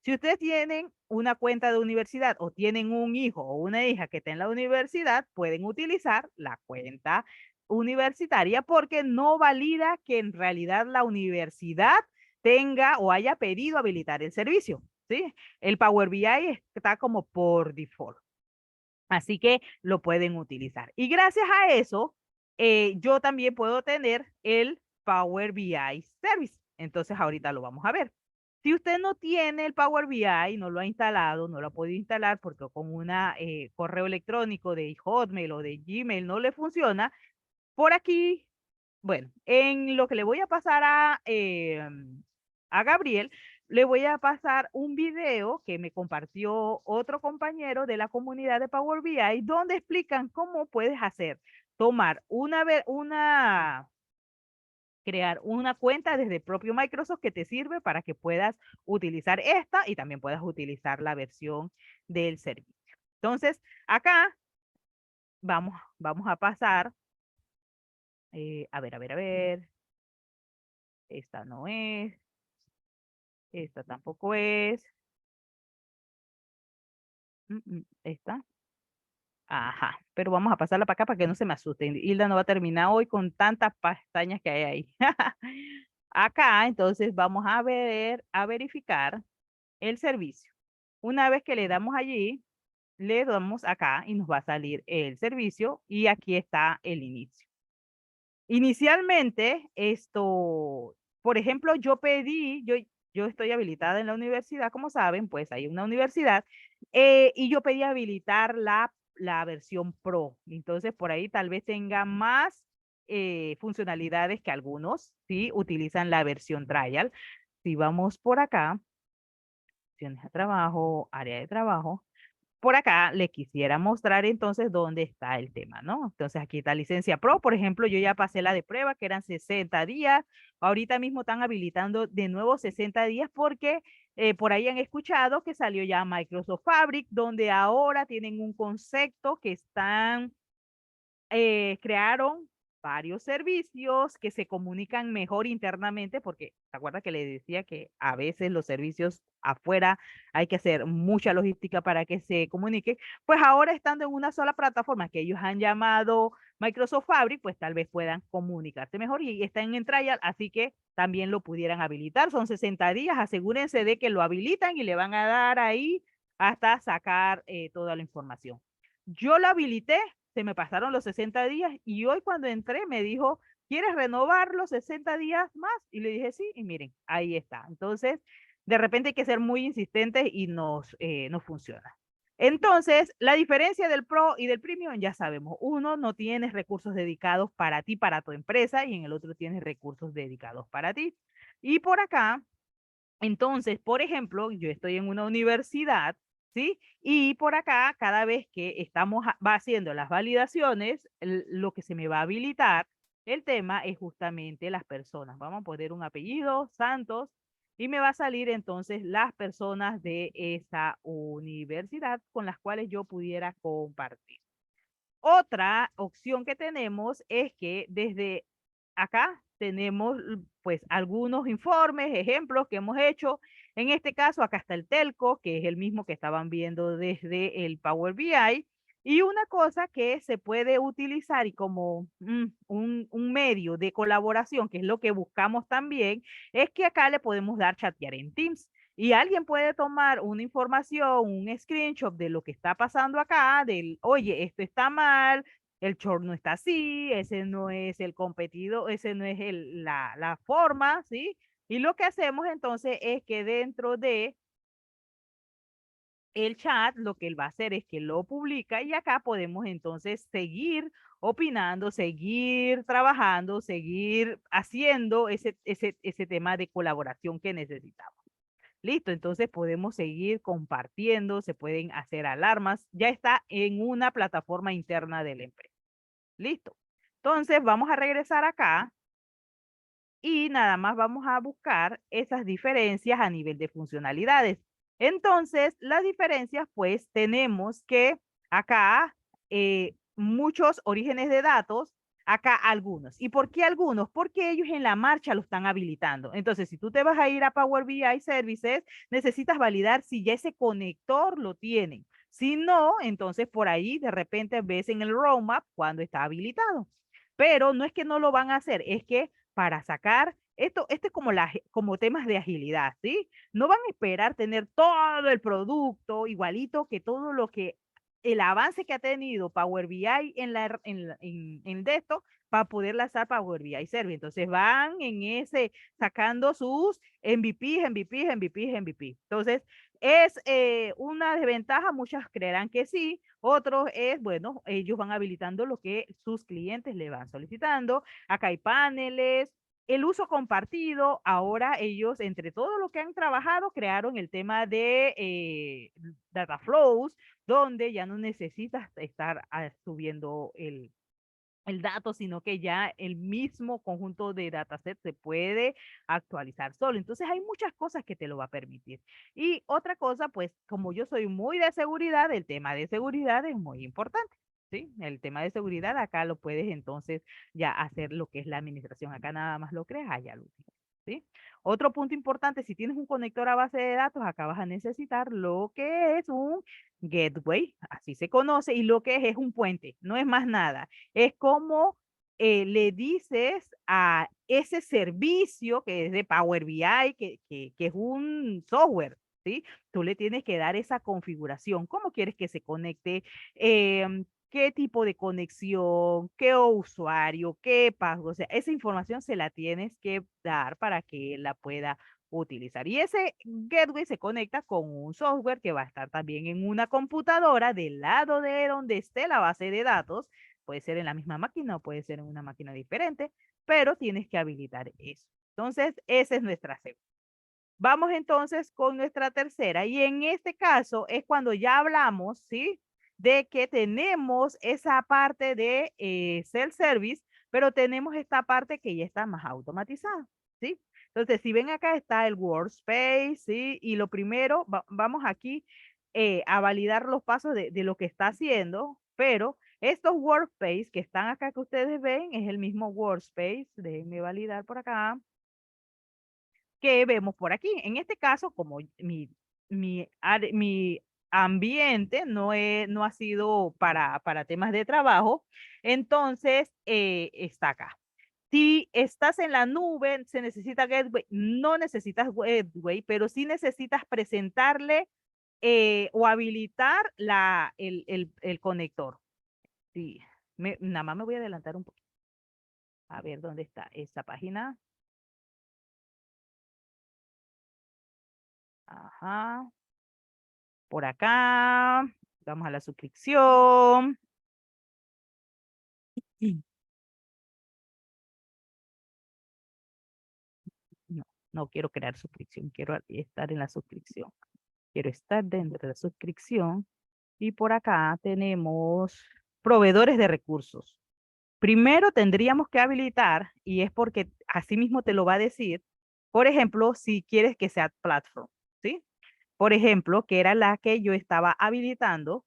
Si ustedes tienen una cuenta de universidad o tienen un hijo o una hija que está en la universidad, pueden utilizar la cuenta universitaria porque no valida que en realidad la universidad tenga o haya pedido habilitar el servicio, ¿sí? El Power BI está como por default. Así que lo pueden utilizar. Y gracias a eso, yo también puedo tener el Power BI Service. Entonces, ahorita lo vamos a ver. Si usted no tiene el Power BI, no lo ha instalado, no lo ha podido instalar porque con un correo electrónico de Hotmail o de Gmail no le funciona, por aquí, bueno, en lo que le voy a pasar a Gabriel, le voy a pasar un video que me compartió otro compañero de la comunidad de Power BI, donde explican cómo puedes hacer, tomar crear una cuenta desde el propio Microsoft que te sirve para que puedas utilizar esta y también puedas utilizar la versión del servicio. Entonces, acá vamos a pasar, a ver. Esta no es, esta tampoco es. Esta. Ajá, pero vamos a pasarla para acá para que no se me asusten. Hilda no va a terminar hoy con tantas pestañas que hay ahí. Acá, entonces, vamos a ver, a verificar el servicio. Una vez que le damos allí, le damos acá y nos va a salir el servicio y aquí está el inicio. Inicialmente, por ejemplo, yo estoy habilitada en la universidad, como saben, pues hay una universidad, y yo pedí habilitar la versión Pro. Entonces, por ahí tal vez tenga más funcionalidades que algunos, ¿sí? Utilizan la versión Trial. Si vamos por acá, opciones de trabajo, área de trabajo, por acá le quisiera mostrar entonces dónde está el tema, ¿no? Entonces aquí está licencia Pro, por ejemplo, yo ya pasé la de prueba que eran 60 días, ahorita mismo están habilitando de nuevo 60 días porque por ahí han escuchado que salió ya Microsoft Fabric, donde ahora tienen un concepto que crearon varios servicios que se comunican mejor internamente, porque ¿te acuerdas que le decía que a veces los servicios afuera hay que hacer mucha logística para que se comuniquen? Pues ahora estando en una sola plataforma que ellos han llamado Microsoft Fabric, pues tal vez puedan comunicarse mejor y están en trial, así que también lo pudieran habilitar. Son 60 días, asegúrense de que lo habilitan y le van a dar ahí hasta sacar toda la información. Yo lo habilité, se me pasaron los 60 días y hoy cuando entré me dijo, ¿quieres renovar los 60 días más? Y le dije sí, y miren, ahí está. Entonces, de repente hay que ser muy insistentes y nos funciona. Entonces, la diferencia del Pro y del Premium ya sabemos. Uno no tiene recursos dedicados para ti, para tu empresa, y en el otro tienes recursos dedicados para ti. Y por acá, entonces, por ejemplo, yo estoy en una universidad, ¿sí? Y por acá, cada vez que estamos va haciendo las validaciones, lo que se me va a habilitar, el tema es justamente las personas. Vamos a poner un apellido, Santos, y me va a salir entonces las personas de esa universidad con las cuales yo pudiera compartir. Otra opción que tenemos es que desde acá tenemos pues algunos informes, ejemplos que hemos hecho. En este caso, acá está el telco, que es el mismo que estaban viendo desde el Power BI. Y una cosa que se puede utilizar y como un medio de colaboración, que es lo que buscamos también, es que acá le podemos dar chatear en Teams. Y alguien puede tomar una información, un screenshot de lo que está pasando acá, del, oye, esto está mal, el short no está así, ese no es el competido, ese no es la forma, ¿sí? Y lo que hacemos entonces es que dentro de el chat lo que él va a hacer es que lo publica y acá podemos entonces seguir opinando, seguir trabajando, seguir haciendo ese tema de colaboración que necesitamos. Listo, entonces podemos seguir compartiendo, se pueden hacer alarmas, ya está en una plataforma interna de la empresa. Listo. Entonces vamos a regresar acá y nada más vamos a buscar esas diferencias a nivel de funcionalidades. Entonces, las diferencias, pues tenemos que acá muchos orígenes de datos, acá algunos. ¿Y por qué algunos? Porque ellos en la marcha lo están habilitando. Entonces, si tú te vas a ir a Power BI Services, necesitas validar si ya ese conector lo tienen. Si no, entonces por ahí de repente ves en el roadmap cuando está habilitado. Pero no es que no lo van a hacer, es que para sacar esto es como, como temas de agilidad, ¿sí? No van a esperar tener todo el producto igualito que todo lo que el avance que ha tenido Power BI en de esto para poder lanzar Power BI Service. Entonces van en ese sacando sus MVPs, MVPs, MVPs, MVPs. Entonces es una desventaja, muchas creerán que sí, otros es, bueno, ellos van habilitando lo que sus clientes le van solicitando. Acá hay paneles, el uso compartido, ahora ellos, entre todo lo que han trabajado, crearon el tema de data flows, donde ya no necesitas estar subiendo el dato, sino que ya el mismo conjunto de dataset se puede actualizar solo. Entonces hay muchas cosas que te lo va a permitir. Y otra cosa, pues como yo soy muy de seguridad, el tema de seguridad es muy importante. ¿Sí? El tema de seguridad acá lo puedes entonces ya hacer lo que es la administración. Acá nada más lo creas, allá lo utilizas. ¿Sí? Otro punto importante, si tienes un conector a base de datos, acá vas a necesitar lo que es un gateway, así se conoce, y lo que es un puente, no es más nada. Es como le dices a ese servicio que es de Power BI, que es un software, ¿sí? Tú le tienes que dar esa configuración, cómo quieres que se conecte, qué tipo de conexión, qué usuario, qué password, o sea, esa información se la tienes que dar para que la pueda utilizar. Y ese gateway se conecta con un software que va a estar también en una computadora del lado de donde esté la base de datos. Puede ser en la misma máquina o puede ser en una máquina diferente, pero tienes que habilitar eso. Entonces, esa es nuestra segunda. Vamos entonces con nuestra tercera y en este caso es cuando ya hablamos, ¿sí? De que tenemos esa parte de self-service, pero tenemos esta parte que ya está más automatizada, ¿sí? Entonces, si ven acá está el workspace, ¿sí? Y lo primero, vamos aquí a validar los pasos de lo que está haciendo, pero estos workspace que están acá que ustedes ven es el mismo workspace, déjenme validar por acá que vemos por aquí. En este caso, como mi ambiente no ha sido para temas de trabajo, entonces está acá. Si estás en la nube, se necesita gateway, no necesitas gateway, pero sí necesitas presentarle o habilitar el conector. Sí, nada más me voy a adelantar un poquito. A ver dónde está esa página. Ajá. Por acá, vamos a la suscripción. No, no quiero crear suscripción, quiero estar en la suscripción. Quiero estar dentro de la suscripción. Y por acá tenemos proveedores de recursos. Primero tendríamos que habilitar, y es porque así mismo te lo va a decir, por ejemplo, si quieres que sea platform, ¿sí? Por ejemplo, que era la que yo estaba habilitando,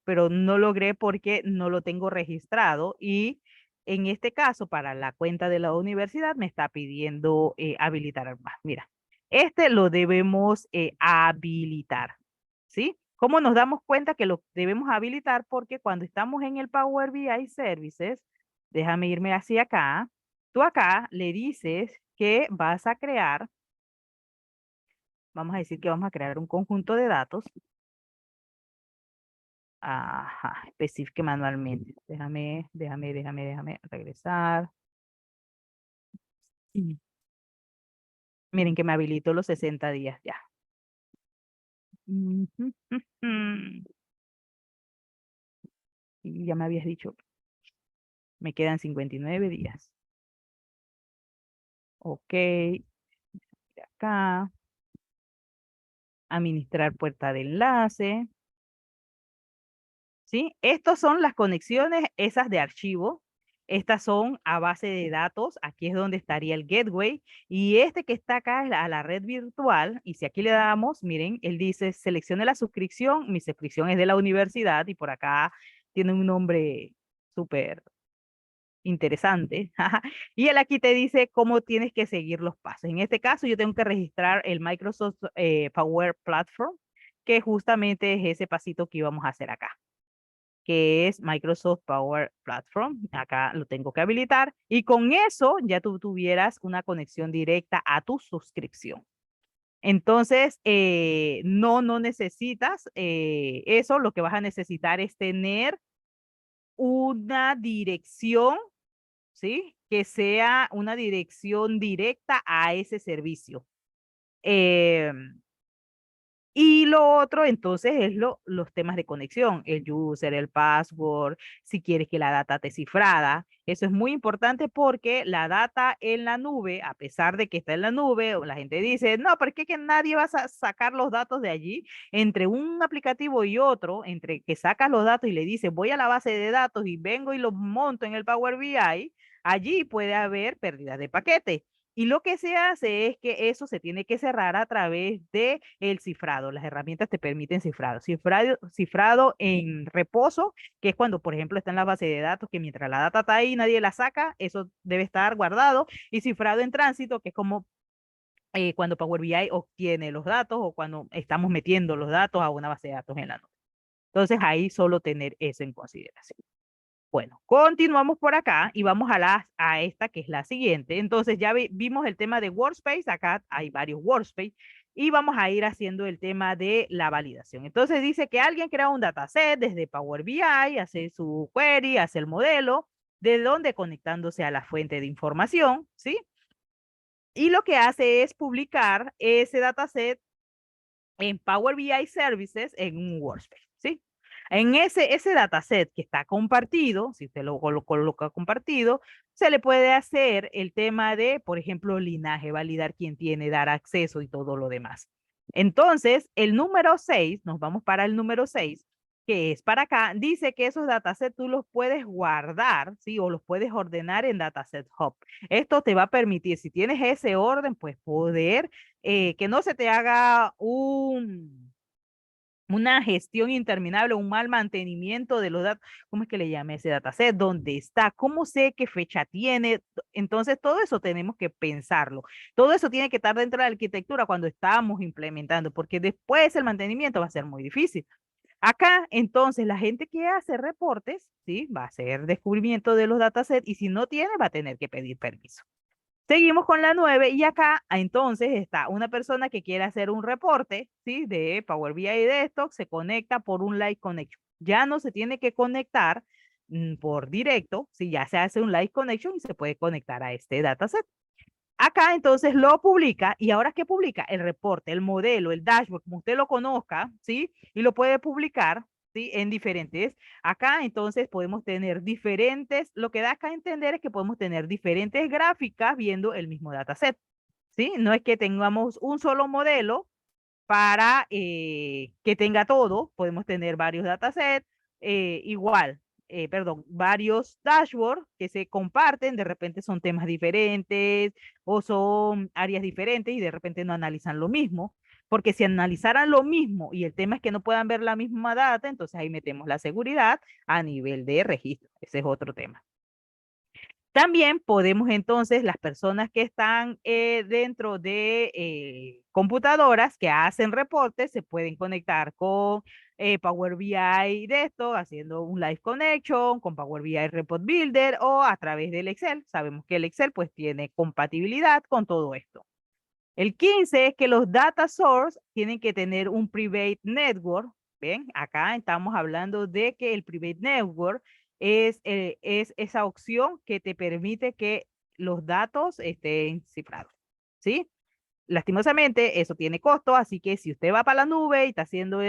pero no logré porque no lo tengo registrado y en este caso para la cuenta de la universidad me está pidiendo habilitar más. Mira, este lo debemos habilitar, ¿sí? ¿Cómo nos damos cuenta que lo debemos habilitar? Porque cuando estamos en el Power BI Services, déjame irme hacia acá, tú acá le dices que vas a crear, vamos a decir que vamos a crear un conjunto de datos. Ajá, especifique manualmente. Déjame regresar. Miren que me habilitó los 60 días ya. Ujú, Y ya me habías dicho, me quedan 59 días. Ok, acá, administrar puerta de enlace. ¿Sí? Estas son las conexiones, esas de archivo. Estas son a base de datos. Aquí es donde estaría el gateway. Y este que está acá es a la red virtual. Y si aquí le damos, miren, él dice, seleccione la suscripción. Mi suscripción es de la universidad y por acá tiene un nombre súper interesante. Y él aquí te dice cómo tienes que seguir los pasos. En este caso, yo tengo que registrar el Microsoft Power Platform, que justamente es ese pasito que íbamos a hacer acá, que es Microsoft Power Platform. Acá lo tengo que habilitar y con eso ya tú tuvieras una conexión directa a tu suscripción. Entonces, no necesitas eso. Lo que vas a necesitar es tener una dirección, ¿sí? Que sea una dirección directa a ese servicio. Y lo otro, entonces, es los temas de conexión, el user, el password, si quieres que la data esté cifrada. Eso es muy importante porque la data en la nube, a pesar de que está en la nube, la gente dice, no, ¿por qué que nadie va a sacar los datos de allí? Entre un aplicativo y otro, entre que sacas los datos y le dices, voy a la base de datos y vengo y los monto en el Power BI, allí puede haber pérdidas de paquete. Y lo que se hace es que eso se tiene que cerrar a través de el cifrado. Las herramientas te permiten cifrado. Cifrado en reposo, que es cuando, por ejemplo, está en la base de datos, que mientras la data está ahí, nadie la saca, eso debe estar guardado. Y cifrado en tránsito, que es como cuando Power BI obtiene los datos o cuando estamos metiendo los datos a una base de datos en la nube. Entonces, ahí solo tener eso en consideración. Bueno, continuamos por acá y vamos a esta que es la siguiente. Entonces ya vimos el tema de Workspace, acá hay varios Workspace y vamos a ir haciendo el tema de la validación. Entonces dice que alguien crea un dataset desde Power BI, hace su query, hace el modelo, de donde conectándose a la fuente de información, ¿sí? Y lo que hace es publicar ese dataset en Power BI Services en un Workspace, ¿sí? En ese dataset que está compartido, si usted lo coloca compartido, se le puede hacer el tema de, por ejemplo, linaje, validar quién tiene, dar acceso y todo lo demás. Entonces, el número 6, nos vamos para el número 6, que es para acá, dice que esos datasets tú los puedes guardar, ¿sí? O los puedes ordenar en Dataset Hub. Esto te va a permitir, si tienes ese orden, pues poder que no se te haga una gestión interminable, un mal mantenimiento de los datos. ¿Cómo es que le llame ese dataset? ¿Dónde está? ¿Cómo sé qué fecha tiene? Entonces, todo eso tenemos que pensarlo. Todo eso tiene que estar dentro de la arquitectura cuando estamos implementando, porque después el mantenimiento va a ser muy difícil. Acá, entonces, la gente que hace reportes, ¿sí? Va a hacer descubrimiento de los datasets y si no tiene, va a tener que pedir permiso. Seguimos con la 9 y acá entonces está una persona que quiere hacer un reporte, ¿sí? De Power BI y Desktop, se conecta por un Live Connection. Ya no se tiene que conectar por directo, si ya se hace un Live Connection y se puede conectar a este dataset. Acá entonces lo publica y ahora ¿qué publica? El reporte, el modelo, el dashboard, como usted lo conozca, ¿sí? Y lo puede publicar, ¿sí? En diferentes. Acá entonces podemos tener diferentes, lo que da acá a entender es que podemos tener diferentes gráficas viendo el mismo dataset, ¿sí? No es que tengamos un solo modelo para que tenga todo, podemos tener varios datasets, perdón, varios dashboards que se comparten, de repente son temas diferentes o son áreas diferentes y de repente no analizan lo mismo, porque si analizaran lo mismo y el tema es que no puedan ver la misma data, entonces ahí metemos la seguridad a nivel de registro, ese es otro tema. También podemos entonces, las personas que están dentro de computadoras que hacen reportes, se pueden conectar con Power BI de esto, haciendo un Live Connection, con Power BI Report Builder o a través del Excel. Sabemos que el Excel pues tiene compatibilidad con todo esto. El 15 es que los data source tienen que tener un private network. ¿Ven? Acá estamos hablando de que el private network es esa opción que te permite que los datos estén cifrados. ¿Sí? lastimosamente, eso tiene costo, así que si usted va para la nube y está haciendo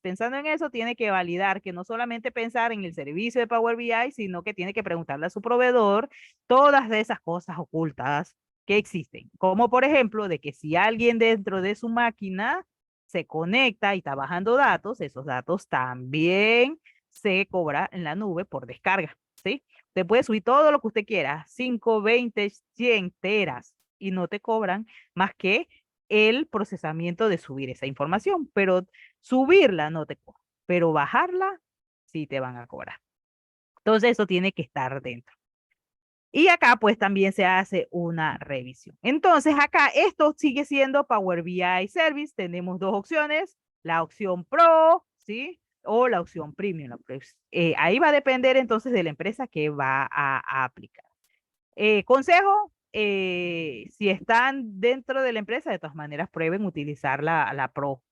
pensando en eso, tiene que validar que no solamente pensar en el servicio de Power BI, sino que tiene que preguntarle a su proveedor todas de esas cosas ocultas que existen. Como por ejemplo, de que si alguien dentro de su máquina se conecta y está bajando datos, esos datos también se cobra en la nube por descarga, ¿sí? Usted puede subir todo lo que usted quiera, 5, 20, 100 teras, y no te cobran más que el procesamiento de subir esa información, pero subirla no te cobran, pero bajarla sí te van a cobrar. Entonces eso tiene que estar dentro. Y acá pues también se hace una revisión. Entonces acá esto sigue siendo Power BI Service. Tenemos dos opciones, la opción Pro, ¿sí? O la opción Premium. Ahí va a depender entonces de la empresa que va a aplicar. Consejo, si están dentro de la empresa, de todas maneras prueben utilizar la Pro.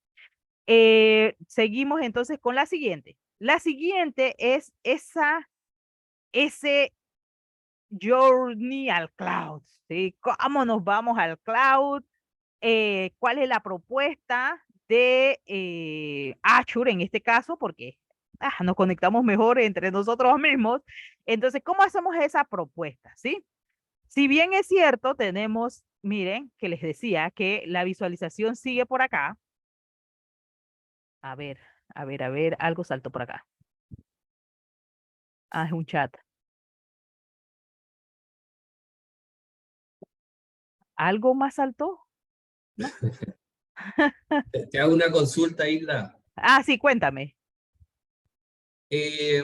Seguimos entonces con la siguiente. La siguiente es ese journey al cloud, ¿sí? ¿Cómo nos vamos al cloud? ¿Cuál es la propuesta de Azure en este caso? Porque nos conectamos mejor entre nosotros mismos. Entonces, ¿cómo hacemos esa propuesta? ¿Sí? Si bien es cierto, tenemos, miren, que les decía que la visualización sigue por acá. A ver, a ver, algo saltó por acá. Ah, es un chat. ¿Algo más saltó? ¿No? Te hago una consulta, Hilda. Ah, sí, cuéntame. Eh,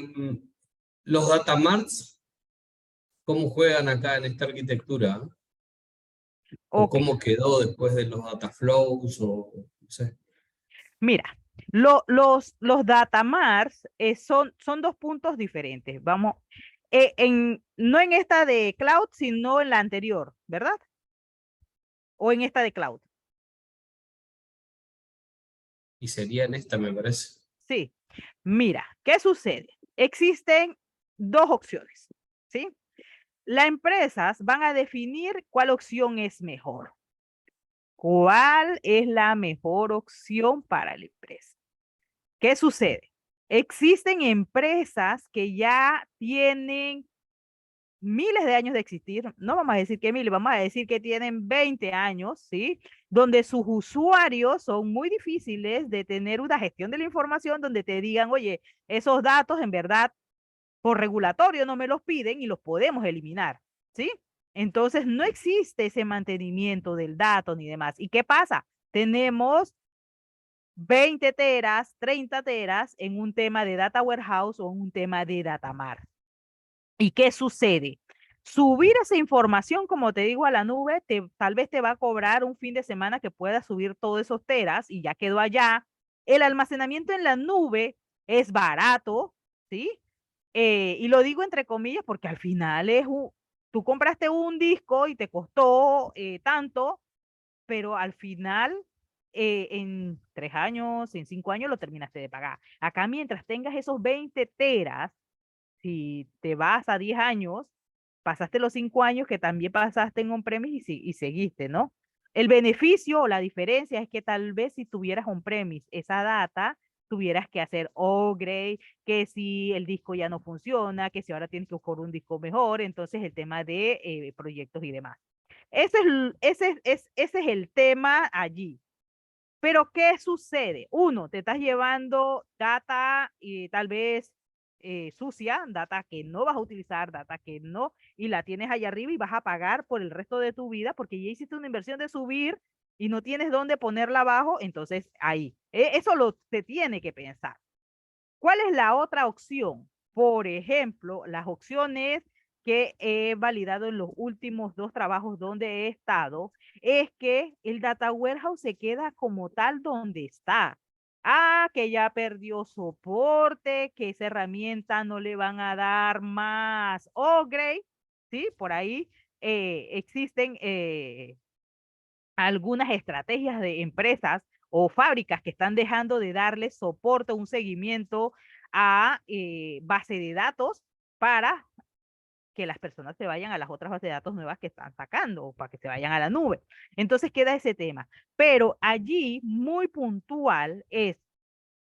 los datamarts, ¿cómo juegan acá en esta arquitectura? ¿O Ok, cómo quedó después de los data flows? O, no sé. mira, los datamars son dos puntos diferentes. Vamos, no en esta de cloud, sino en la anterior, ¿verdad? O en esta de cloud. Y sería en esta, me parece. Sí. Mira, ¿qué sucede? Existen dos opciones, ¿sí? Las empresas van a definir cuál opción es mejor. ¿Cuál es la mejor opción para la empresa? ¿Qué sucede? Existen empresas que ya tienen miles de años de existir, no vamos a decir que miles, vamos a decir que tienen 20 años, ¿sí? Donde sus usuarios son muy difíciles de tener una gestión de la información donde te digan, oye, esos datos en verdad por regulatorio no me los piden y los podemos eliminar, ¿sí? Entonces no existe ese mantenimiento del dato ni demás. ¿Y qué pasa? Tenemos 20 teras, 30 teras en un tema de data warehouse o en un tema de data mart. ¿Y qué sucede? Subir esa información, como te digo, a la nube, tal vez te va a cobrar un fin de semana que puedas subir todos esos teras y ya quedó allá. El almacenamiento en la nube es barato, ¿sí? Y lo digo entre comillas porque al final tú compraste un disco y te costó tanto, pero al final en 3 años, en 5 años lo terminaste de pagar. Acá mientras tengas esos 20 teras, si te vas a 10 años, pasaste los 5 años que también pasaste en on-premise y seguiste, ¿no? El beneficio o la diferencia es que tal vez si tuvieras on-premise esa data, tuvieras que hacer upgrade, que si el disco ya no funciona, que si ahora tienes que buscar un disco mejor, entonces el tema de proyectos y demás. Ese es el tema allí. Pero ¿qué sucede? Uno, te estás llevando data y tal vez sucia, data que no vas a utilizar, data que no, y la tienes allá arriba y vas a pagar por el resto de tu vida porque ya hiciste una inversión de subir y no tienes dónde ponerla abajo, entonces ahí. Eso se tiene que pensar. ¿Cuál es la otra opción? Por ejemplo, las opciones que he validado en los últimos 2 trabajos donde he estado, es que el data warehouse se queda como tal donde está. Ah, que ya perdió soporte, que esa herramienta no le van a dar más upgrade, ¿sí? Por ahí existen algunas estrategias de empresas o fábricas que están dejando de darle soporte, un seguimiento a base de datos para que las personas se vayan a las otras bases de datos nuevas que están sacando o para que se vayan a la nube. Entonces queda ese tema. Pero allí, muy puntual, es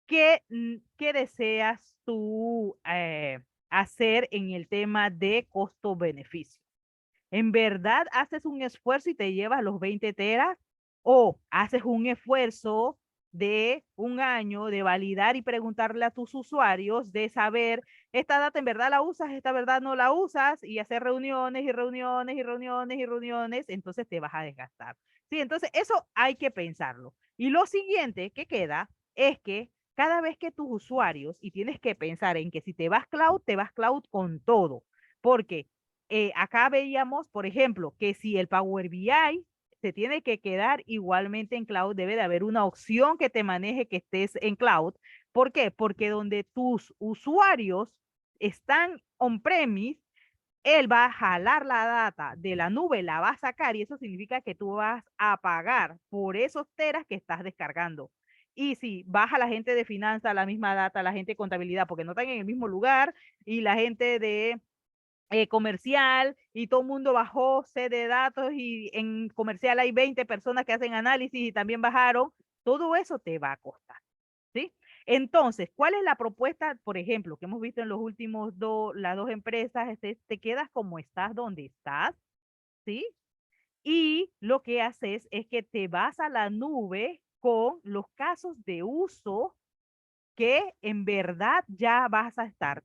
qué deseas tú hacer en el tema de costo-beneficio. ¿En verdad haces un esfuerzo y te llevas los 20 teras? ¿O haces un esfuerzo de un año de validar y preguntarle a tus usuarios de saber, esta data en verdad la usas, esta verdad no la usas, y hacer reuniones y reuniones y reuniones y reuniones, entonces te vas a desgastar? Sí, entonces eso hay que pensarlo. Y lo siguiente que queda es que cada vez que tus usuarios, y tienes que pensar en que si te vas cloud con todo, porque acá veíamos, por ejemplo, que si el Power BI se tiene que quedar igualmente en cloud, debe de haber una opción que te maneje que estés en cloud. ¿Por qué? Porque donde tus usuarios están on-premise, él va a jalar la data de la nube, la va a sacar y eso significa que tú vas a pagar por esos teras que estás descargando. Y si baja la gente de finanzas, la misma data, la gente de contabilidad, porque no están en el mismo lugar, y la gente de comercial y todo el mundo bajó C de datos y en comercial hay 20 personas que hacen análisis y también bajaron, todo eso te va a costar, ¿sí? Entonces, ¿cuál es la propuesta, por ejemplo, que hemos visto en los últimos las dos empresas? Te quedas como estás donde estás, ¿sí? Y lo que haces es que te vas a la nube con los casos de uso que en verdad ya vas a estar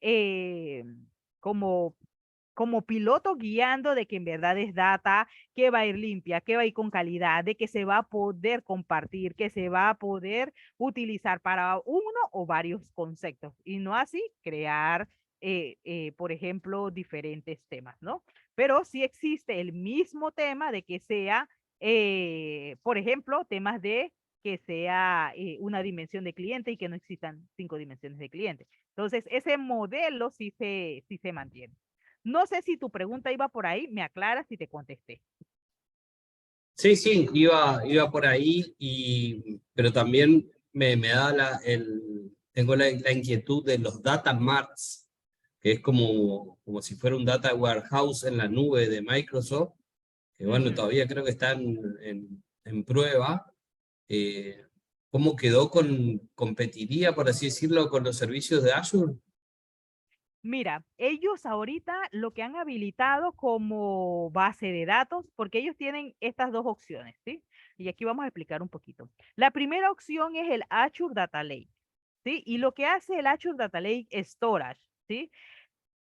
eh, como, como piloto guiando de que en verdad es data, que va a ir limpia, que va a ir con calidad, de que se va a poder compartir, que se va a poder utilizar para uno o varios conceptos y no así crear, por ejemplo, diferentes temas, ¿no? Pero sí existe el mismo tema de que sea, por ejemplo, temas de que sea una dimensión de cliente y que no existan 5 dimensiones de cliente. Entonces, ese modelo sí se mantiene. No sé si tu pregunta iba por ahí, me aclaras si te contesté. Sí, sí, iba por ahí, pero también me da tengo la inquietud de los data marts, que es como si fuera un data warehouse en la nube de Microsoft, que bueno, Ujú. todavía creo que están en prueba. Eh, ¿Cómo quedó competiría, por así decirlo, con los servicios de Azure? Mira, ellos ahorita lo que han habilitado como base de datos, porque ellos tienen estas dos opciones, ¿sí? Y aquí vamos a explicar un poquito. La primera opción es el Azure Data Lake, ¿sí? Y lo que hace el Azure Data Lake Storage, ¿sí?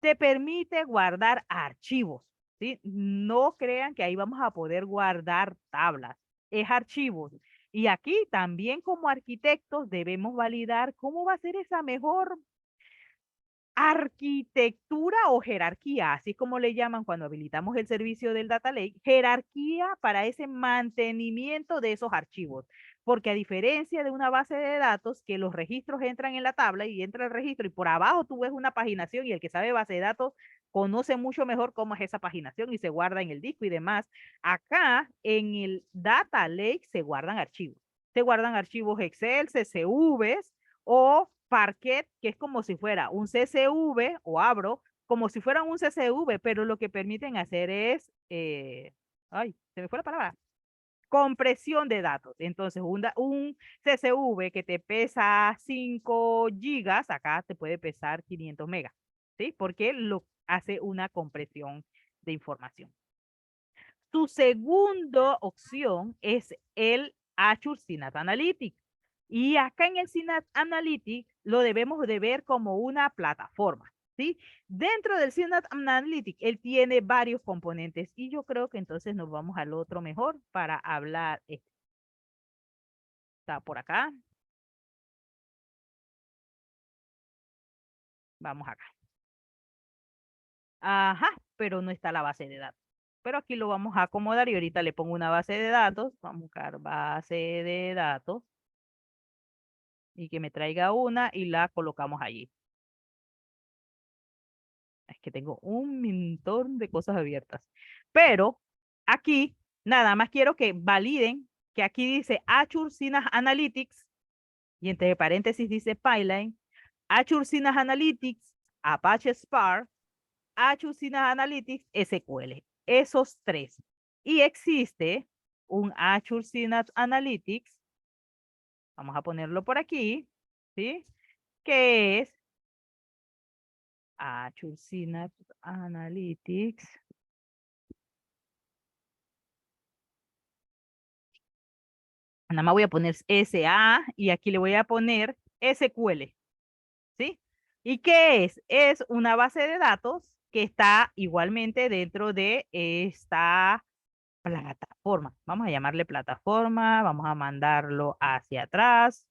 Te permite guardar archivos, ¿sí? No crean que ahí vamos a poder guardar tablas, es archivos. Y aquí también como arquitectos debemos validar cómo va a ser esa mejor arquitectura o jerarquía, así como le llaman cuando habilitamos el servicio del Data Lake, jerarquía para ese mantenimiento de esos archivos. Porque a diferencia de una base de datos, que los registros entran en la tabla y entra el registro y por abajo tú ves una paginación y el que sabe base de datos conoce mucho mejor cómo es esa paginación y se guarda en el disco y demás. Acá en el Data Lake se guardan archivos. Se guardan archivos Excel, CSVs, o Parquet, que es como si fuera un CSV o Abro, como si fuera un CSV, pero lo que permiten hacer es, ay, se me fue la palabra, compresión de datos. Entonces, un CSV que te pesa 5 gigas, acá te puede pesar 500 megas, ¿sí? Porque lo hace una compresión de información. Tu segunda opción es el Azure Synapse Analytics. Y acá en el Synapse Analytics lo debemos de ver como una plataforma, ¿sí? Dentro del Synapse Analytics, él tiene varios componentes y yo creo que entonces nos vamos al otro mejor para hablar. Está por acá. Vamos acá. Ajá, pero no está la base de datos. Pero aquí lo vamos a acomodar y ahorita le pongo una base de datos. Vamos a buscar base de datos y que me traiga una y la colocamos allí. Es que tengo un montón de cosas abiertas. Pero aquí, nada más quiero que validen que aquí dice Azure Synapse Analytics y entre paréntesis dice Pipeline, Azure Synapse Analytics, Apache Spark, Azure Synapse Analytics SQL. Esos tres. Y existe un Azure Synapse Analytics, vamos a ponerlo por aquí, ¿sí? Que es Azure Synapse Analytics. Nada más voy a poner SA y aquí le voy a poner SQL, ¿sí? ¿Y qué es? Es una base de datos que está igualmente dentro de esta plataforma. Vamos a llamarle plataforma, vamos a mandarlo hacia atrás,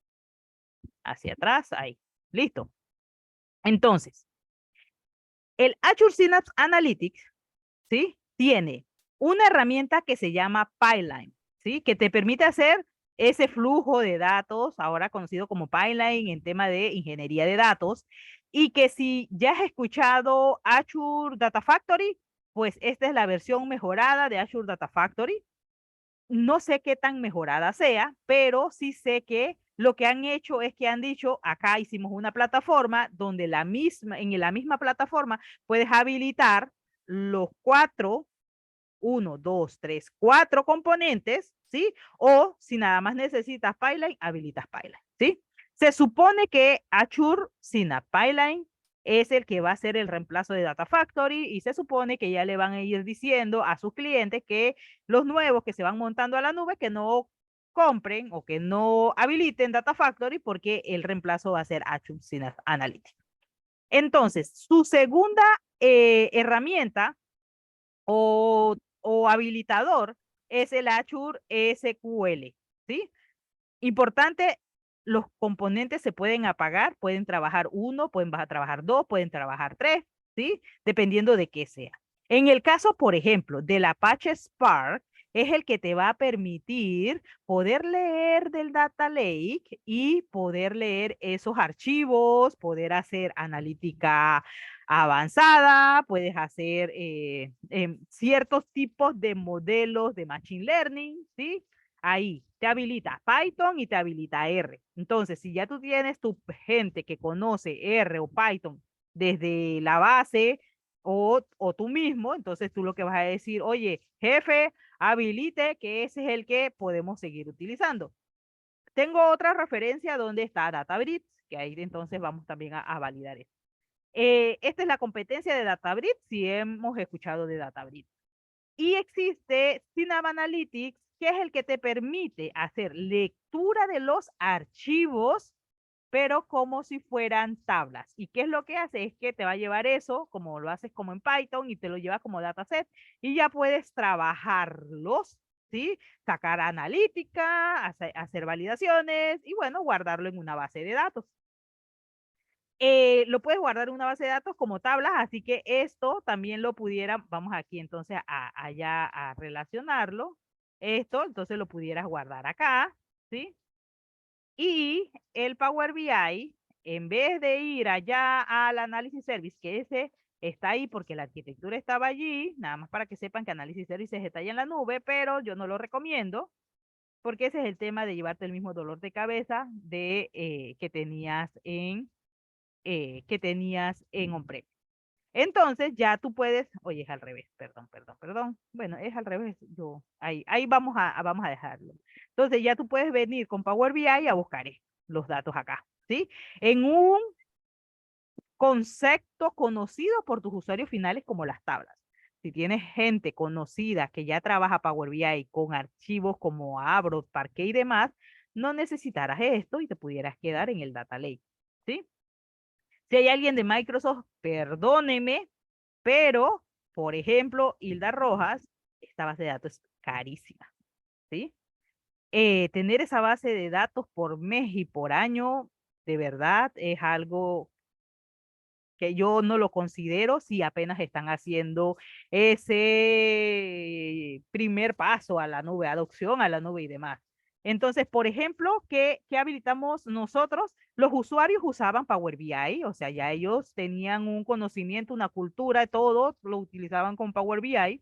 ahí. Listo. Entonces, el Azure Synapse Analytics, ¿sí? Tiene una herramienta que se llama Pipeline, ¿sí? Que te permite hacer ese flujo de datos, ahora conocido como Pipeline en tema de ingeniería de datos, y que si ya has escuchado Azure Data Factory, pues esta es la versión mejorada de Azure Data Factory. No sé qué tan mejorada sea, pero sí sé que lo que han hecho es que han dicho, acá hicimos una plataforma donde en la misma plataforma puedes habilitar los 4 componentes, ¿sí? O si nada más necesitas Pipeline, habilitas Pipeline, ¿sí? Se supone que Azure Synapse Pipeline es el que va a ser el reemplazo de Data Factory y se supone que ya le van a ir diciendo a sus clientes que los nuevos que se van montando a la nube que no compren o que no habiliten Data Factory porque el reemplazo va a ser Azure Synapse Analytics. Entonces, su segunda herramienta o habilitador es el Azure SQL, ¿sí? Importante, los componentes se pueden apagar, pueden trabajar uno, pueden trabajar dos, pueden trabajar tres, ¿sí? Dependiendo de qué sea. En el caso, por ejemplo, del Apache Spark, es el que te va a permitir poder leer del Data Lake y poder leer esos archivos, poder hacer analítica avanzada, puedes hacer ciertos tipos de modelos de Machine Learning, ¿sí? Ahí te habilita Python y te habilita R. Entonces, si ya tú tienes tu gente que conoce R o Python desde la base o tú mismo, entonces tú lo que vas a decir, oye, jefe, habilite que ese es el que podemos seguir utilizando. Tengo otra referencia donde está Databricks, que ahí entonces vamos también a validar esto. Esta es la competencia de Databricks, si hemos escuchado de Databricks. Y existe Synapse Analytics, que es el que te permite hacer lectura de los archivos, pero como si fueran tablas. ¿Y qué es lo que hace? Es que te va a llevar eso, como lo haces como en Python, y te lo lleva como dataset, y ya puedes trabajarlos, ¿sí? Sacar analítica, hacer validaciones, y bueno, guardarlo en una base de datos. Lo puedes guardar en una base de datos como tablas, así que esto también lo pudiera, vamos aquí entonces allá a relacionarlo, esto entonces lo pudieras guardar acá, ¿sí? Y el Power BI, en vez de ir allá al Análisis Service, que ese está ahí porque la arquitectura estaba allí, nada más para que sepan que Análisis Services está allá en la nube, pero yo no lo recomiendo, porque ese es el tema de llevarte el mismo dolor de cabeza que tenías en on-prem. Entonces ya tú puedes, oye, es al revés, perdón. Bueno, es al revés, ahí vamos a dejarlo. Entonces ya tú puedes venir con Power BI a buscar los datos acá, ¿sí? En un concepto conocido por tus usuarios finales como las tablas. Si tienes gente conocida que ya trabaja Power BI con archivos como Abro, Parquet y demás, no necesitarás esto y te pudieras quedar en el Data Lake, ¿sí? Si hay alguien de Microsoft, perdóneme, pero, por ejemplo, Hilda Rojas, esta base de datos es carísima, ¿sí? Tener esa base de datos por mes y por año, de verdad, es algo que yo no lo considero si apenas están haciendo ese primer paso a la nube, adopción a la nube y demás. Entonces, por ejemplo, ¿qué habilitamos nosotros? Los usuarios usaban Power BI, o sea, ya ellos tenían un conocimiento, una cultura, todo lo utilizaban con Power BI.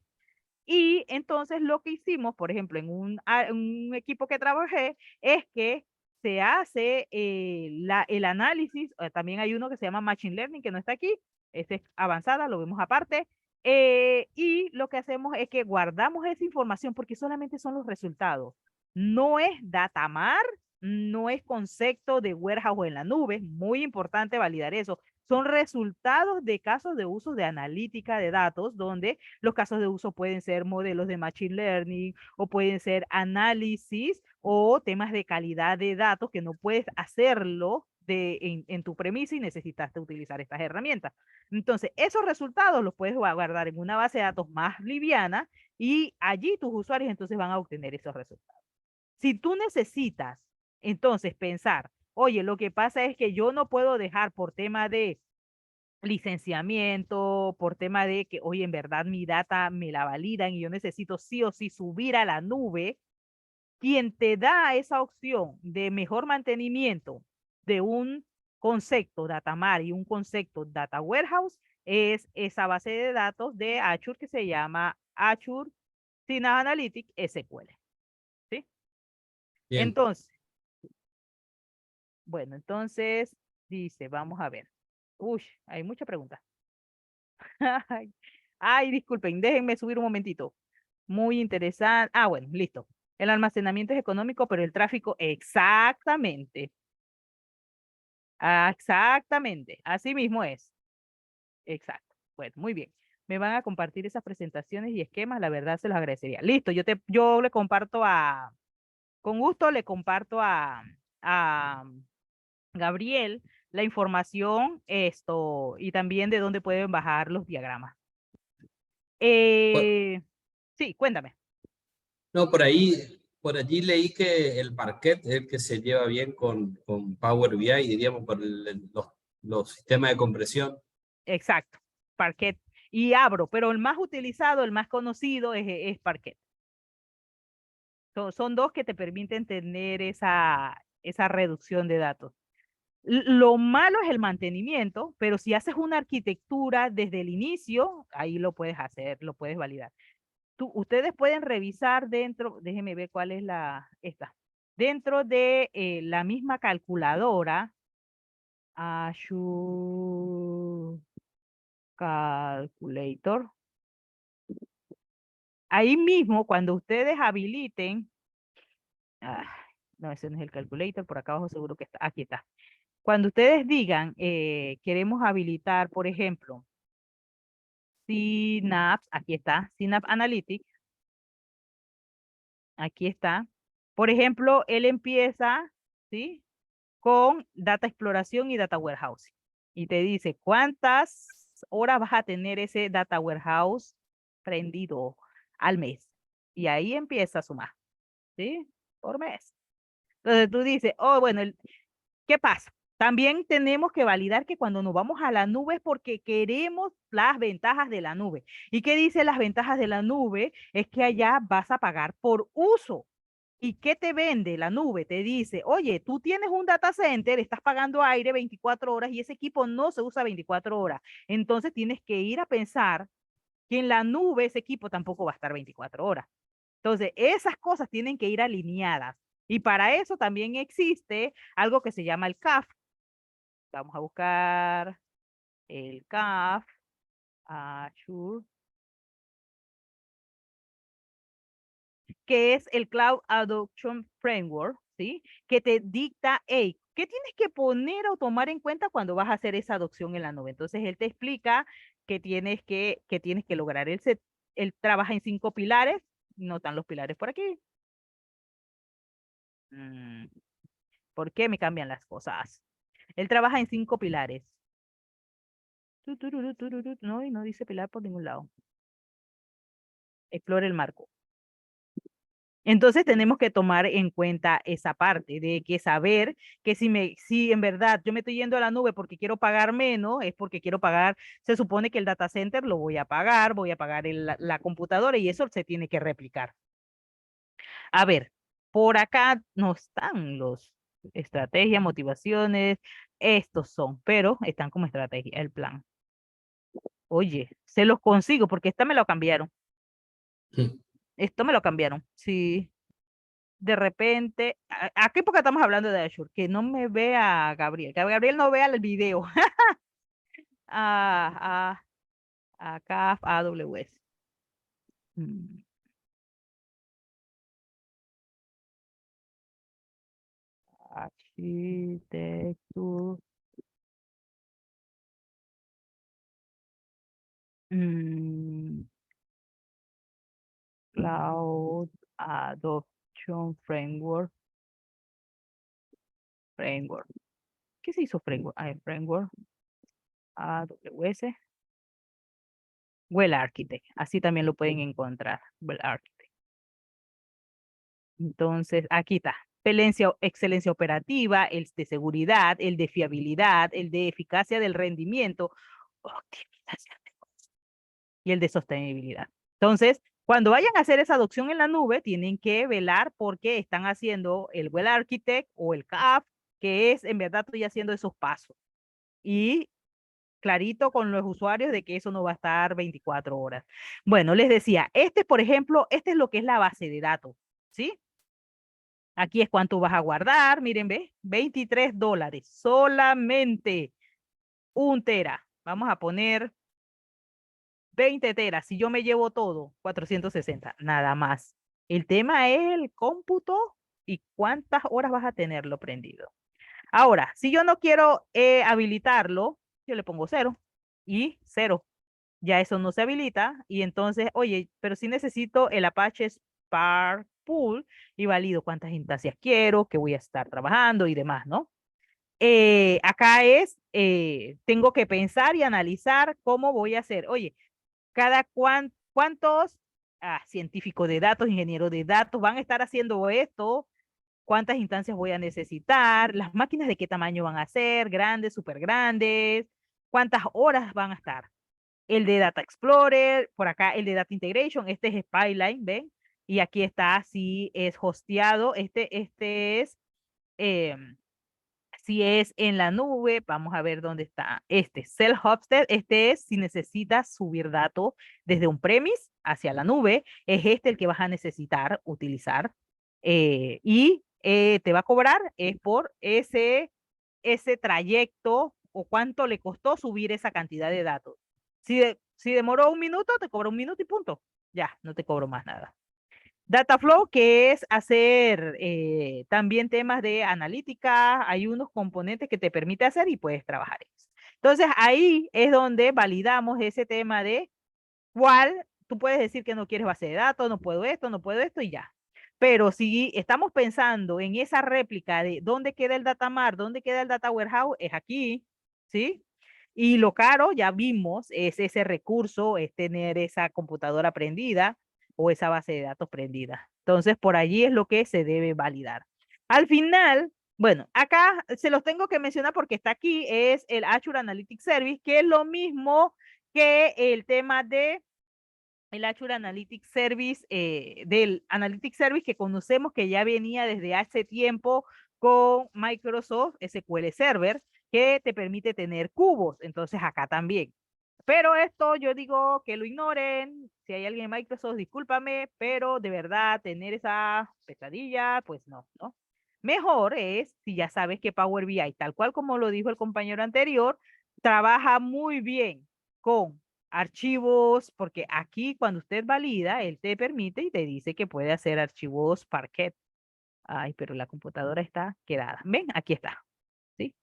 Y entonces lo que hicimos, por ejemplo, en un equipo que trabajé, es que se hace el análisis, también hay uno que se llama Machine Learning, que no está aquí, Esta es avanzada, lo vemos aparte. Y lo que hacemos es que guardamos esa información porque solamente son los resultados. No es datamar, no es concepto de warehouse en la nube. Muy importante validar eso. Son resultados de casos de uso de analítica de datos, donde los casos de uso pueden ser modelos de machine learning o pueden ser análisis o temas de calidad de datos que no puedes hacerlo en tu premisa y necesitaste utilizar estas herramientas. Entonces, esos resultados los puedes guardar en una base de datos más liviana y allí tus usuarios entonces van a obtener esos resultados. Si tú necesitas entonces pensar, oye, lo que pasa es que yo no puedo dejar por tema de licenciamiento, por tema de que, oye, en verdad mi data me la validan y yo necesito sí o sí subir a la nube, quien te da esa opción de mejor mantenimiento de un concepto Datamar y un concepto Data Warehouse es esa base de datos de Azure que se llama Azure Synapse Analytics SQL. ¿Sí? Bien. Entonces, bueno, entonces dice, vamos a ver. Uy, hay muchas preguntas. Ay, ay, disculpen, déjenme subir un momentito. Muy interesante. Ah, bueno, listo. El almacenamiento es económico, pero el tráfico, exactamente. Ah, exactamente. Así mismo es. Exacto. Bueno, muy bien. Me van a compartir esas presentaciones y esquemas, la verdad se los agradecería. Listo, yo le comparto con gusto le comparto a Gabriel la información, esto, y también de dónde pueden bajar los diagramas. Por- Eh, sí, cuéntame. no, por allí leí que el Parquet es el que se lleva bien con Power BI, diríamos, por los sistemas de compresión. Exacto, Parquet y Abro, pero el más utilizado, el más conocido es Parquet. Son dos que te permiten tener esa reducción de datos. Lo malo es el mantenimiento, pero si haces una arquitectura desde el inicio, ahí lo puedes hacer, lo puedes validar. Ustedes pueden revisar dentro, déjenme ver cuál es esta. Dentro de la misma calculadora, Azure Calculator. Ahí mismo, cuando ustedes habiliten, ah, no, ese no es el calculator, por acá abajo seguro que está, aquí está. Cuando ustedes digan, queremos habilitar, por ejemplo, Synapse, aquí está, Synapse Analytics, aquí está. Por ejemplo, él empieza, ¿sí? Con Data Exploración y Data Warehouse. Y te dice, ¿cuántas horas vas a tener ese Data Warehouse prendido al mes? Y ahí empieza a sumar, ¿sí? Por mes. Entonces tú dices, oh, bueno, ¿qué pasa? También tenemos que validar que cuando nos vamos a la nube es porque queremos las ventajas de la nube. ¿Y qué dice las ventajas de la nube? Es que allá vas a pagar por uso. ¿Y qué te vende la nube? Te dice, oye, tú tienes un data center, estás pagando aire 24 horas y ese equipo no se usa 24 horas. Entonces tienes que ir a pensar que en la nube ese equipo tampoco va a estar 24 horas. Entonces, esas cosas tienen que ir alineadas. Y para eso también existe algo que se llama el CAF. Vamos a buscar el CAF, Azure, que es el Cloud Adoption Framework, ¿sí? Que te dicta, hey, ¿qué tienes que poner o tomar en cuenta cuando vas a hacer esa adopción en la nube? Entonces, él te explica que tienes que lograr. Él trabaja en 5 pilares, no están los pilares por aquí. Mm, ¿Por qué me cambian las cosas? Él trabaja en 5 pilares. No, y no dice pilar por ningún lado. Explore el marco. Entonces tenemos que tomar en cuenta esa parte de que saber que si en verdad yo me estoy yendo a la nube porque quiero pagar menos, es porque quiero pagar, se supone que el data center lo voy a pagar la computadora y eso se tiene que replicar. A ver, por acá no están los estrategias, motivaciones, estos son, pero están como estrategia, el plan. Oye, se los consigo porque esta me lo cambiaron. Esto me lo cambiaron. Sí, de repente, aquí porque estamos hablando de Azure, que no me vea Gabriel, que Gabriel no vea el video. a CAF AWS. Architecture. Cloud Adoption Framework. ¿Qué se hizo framework? Framework AWS. Well Architect. Así también lo pueden encontrar. Well Architect. Entonces, aquí está. Excelencia operativa, el de seguridad, el de fiabilidad, el de eficacia del rendimiento, optimización de costos y el de sostenibilidad. Entonces, cuando vayan a hacer esa adopción en la nube, tienen que velar porque están haciendo el Well Architect o el CAF, que es en verdad estoy haciendo esos pasos. Y clarito con los usuarios de que eso no va a estar 24 horas. Bueno, les decía, por ejemplo, este es lo que es la base de datos, ¿sí? Aquí es cuánto vas a guardar, miren, ve, $23, solamente 1 tera. Vamos a poner 20 teras. Si yo me llevo todo, 460, nada más. El tema es el cómputo y cuántas horas vas a tenerlo prendido. Ahora, si yo no quiero habilitarlo, yo le pongo 0 y 0. Ya eso no se habilita y entonces, oye, pero sí necesito el Apache Spark Pool y valido cuántas instancias quiero, que voy a estar trabajando y demás, ¿no? Acá tengo que pensar y analizar cómo voy a hacer. Oye, cuántos científicos de datos, ingenieros de datos van a estar haciendo esto, cuántas instancias voy a necesitar, las máquinas de qué tamaño van a ser, grandes, súper grandes, cuántas horas van a estar. El de Data Explorer, por acá el de Data Integration, este es Spyline, ¿ven? Y aquí está, si es hosteado, si es en la nube, vamos a ver dónde está. Self-hosted, es si necesitas subir datos desde un premise hacia la nube, es el que vas a necesitar utilizar. Y te va a cobrar es por ese trayecto o cuánto le costó subir esa cantidad de datos. Si demoró 1 minuto, te cobro 1 minuto y punto. Ya, no te cobro más nada. Dataflow, que es hacer también temas de analítica, hay unos componentes que te permite hacer y puedes trabajar en eso. Entonces ahí es donde validamos ese tema de cuál, tú puedes decir que no quieres base de datos, no puedo esto y ya. Pero si estamos pensando en esa réplica de dónde queda el data mart, dónde queda el data warehouse, es aquí, ¿sí? Y lo caro, ya vimos, es ese recurso, es tener esa computadora prendida o esa base de datos prendida. Entonces, por allí es lo que se debe validar. Al final, bueno, acá se los tengo que mencionar porque está aquí, es el Azure Analytics Service, que es lo mismo que el tema de el Azure Analytics Service, del Analytics Service que conocemos que ya venía desde hace tiempo con Microsoft SQL Server, que te permite tener cubos. Entonces acá también. Pero esto yo digo que lo ignoren. Si hay alguien en Microsoft, discúlpame, pero de verdad tener esa pesadilla, pues no, ¿no? Mejor es, si ya sabes que Power BI, tal cual como lo dijo el compañero anterior, trabaja muy bien con archivos, porque aquí cuando usted valida, él te permite y te dice que puede hacer archivos Parquet. Ay, pero la computadora está quedada. Ven, aquí está. ¿Sí?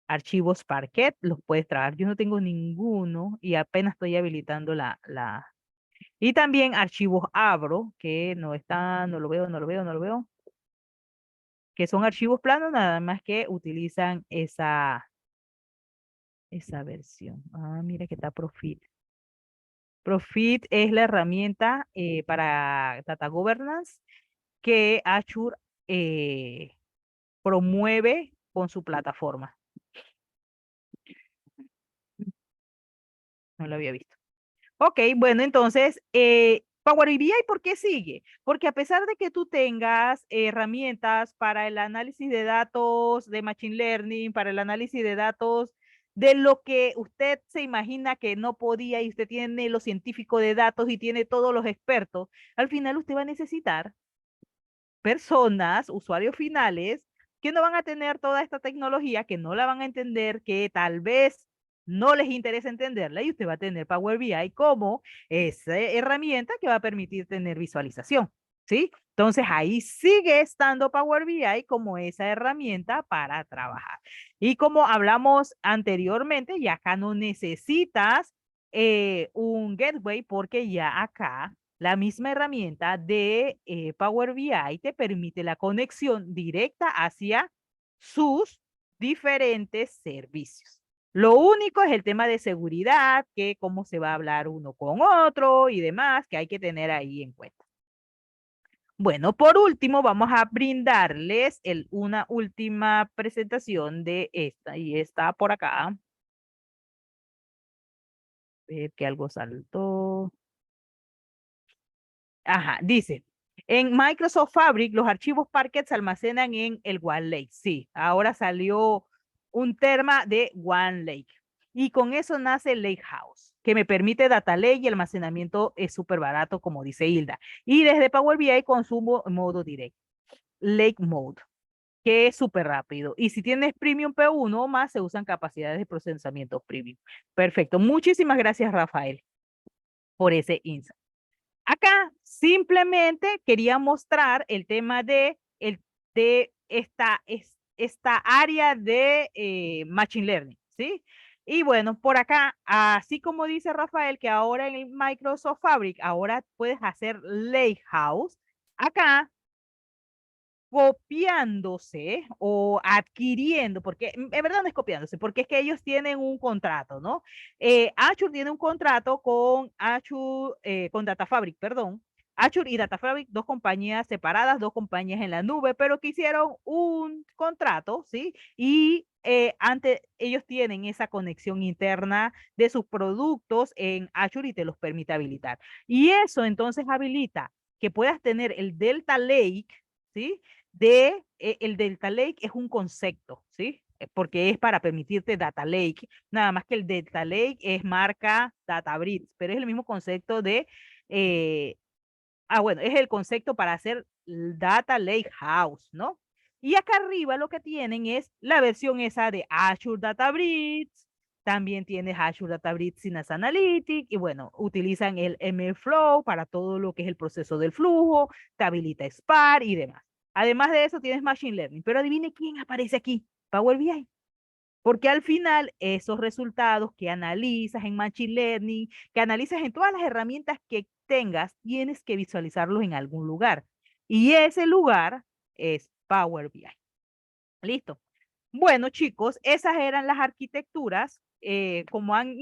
Archivos Parquet, los puedes trabajar. Yo no tengo ninguno y apenas estoy habilitando la. Y también archivos Abro, que no está, no lo veo, no lo veo, no lo veo. Que son archivos planos, nada más que utilizan esa versión. Ah, mira que está Profit. Profit es la herramienta para Data Governance que Azure promueve con su plataforma. No lo había visto. Ok, bueno, entonces, Power BI, ¿por qué sigue? Porque a pesar de que tú tengas herramientas para el análisis de datos de Machine Learning, para el análisis de datos de lo que usted se imagina que no podía y usted tiene los científicos de datos y tiene todos los expertos, al final usted va a necesitar personas, usuarios finales, que no van a tener toda esta tecnología, que no la van a entender, que tal vez no les interesa entenderla y usted va a tener Power BI como esa herramienta que va a permitir tener visualización, ¿sí? Entonces ahí sigue estando Power BI como esa herramienta para trabajar. Y como hablamos anteriormente, ya acá no necesitas un gateway porque ya acá la misma herramienta de Power BI te permite la conexión directa hacia sus diferentes servicios. Lo único es el tema de seguridad, que cómo se va a hablar uno con otro y demás, que hay que tener ahí en cuenta. Bueno, por último, vamos a brindarles una última presentación de esta, y está por acá. Ver que algo saltó. Ajá, dice, en Microsoft Fabric los archivos Parquet se almacenan en el OneLake. Sí, ahora salió un tema de OneLake. Y con eso nace Lakehouse, que me permite data lake y almacenamiento es súper barato, como dice Hilda. Y desde Power BI consumo en modo directo, Lake Mode, que es súper rápido. Y si tienes Premium P1 o más, se usan capacidades de procesamiento Premium. Perfecto. Muchísimas gracias, Rafael, por ese insight. Acá simplemente quería mostrar el tema de esta área de Machine Learning, ¿sí? Y bueno, por acá, así como dice Rafael, que ahora en el Microsoft Fabric, ahora puedes hacer Lakehouse, acá copiándose o adquiriendo, porque en verdad no es copiándose, porque es que ellos tienen un contrato, ¿no? Azure tiene un contrato con Azure, con Data Fabric, perdón. Azure y Data Fabric, dos compañías separadas, dos compañías en la nube, pero que hicieron un contrato, ¿sí? Y antes ellos tienen esa conexión interna de sus productos en Azure y te los permite habilitar. Y eso entonces habilita que puedas tener el Delta Lake, ¿sí? El Delta Lake es un concepto, ¿sí? Porque es para permitirte Data Lake, nada más que el Delta Lake es marca Databricks, pero es el mismo concepto de, eh, bueno, es el concepto para hacer Data Lake House, ¿no? Y acá arriba lo que tienen es la versión esa de Azure Databricks, también tienes Azure Databricks Synapse Analytics, y bueno, utilizan el MLflow para todo lo que es el proceso del flujo, te habilita Spark y demás. Además de eso tienes Machine Learning, pero adivine quién aparece aquí, Power BI. Porque al final esos resultados que analizas en Machine Learning, que analizas en todas las herramientas que tengas, tienes que visualizarlos en algún lugar. Y ese lugar es Power BI. Listo. Bueno, chicos, esas eran las arquitecturas, como han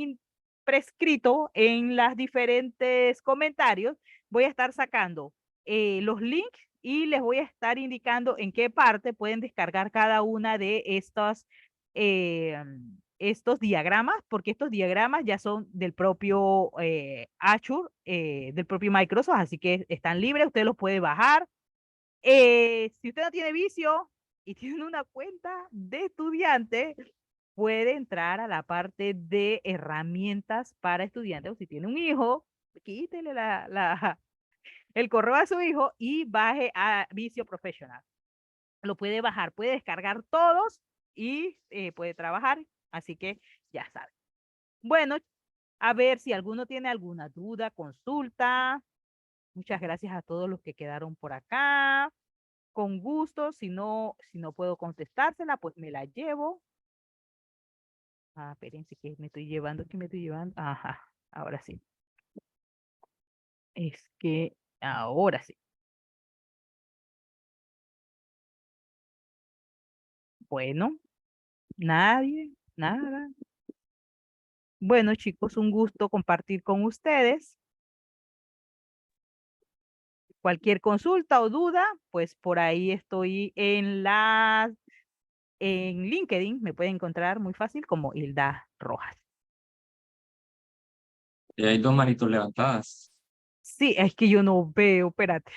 prescrito en las diferentes comentarios. Voy a estar sacando los links y les voy a estar indicando en qué parte pueden descargar cada una de estos diagramas, porque estos diagramas ya son del propio Azure, del propio Microsoft, así que están libres, usted los puede bajar. Si usted no tiene vicio y tiene una cuenta de estudiante, puede entrar a la parte de herramientas para estudiantes. O si tiene un hijo, quítele el correo a su hijo y baje a Vicio Profesional. Lo puede bajar, puede descargar todos y puede trabajar. Así que ya sabe. Bueno, a ver si alguno tiene alguna duda, consulta. Muchas gracias a todos los que quedaron por acá. Con gusto, si no puedo contestársela, pues me la llevo. Espérense que me estoy llevando, que me estoy llevando. Ajá, ahora sí. Es que ahora sí. Bueno, nadie, nada. Bueno, chicos, un gusto compartir con ustedes. Cualquier consulta o duda, pues por ahí estoy en LinkedIn, me pueden encontrar muy fácil como Hilda Rojas. Y hay dos manitos levantadas. Sí, es que yo no veo, espérate.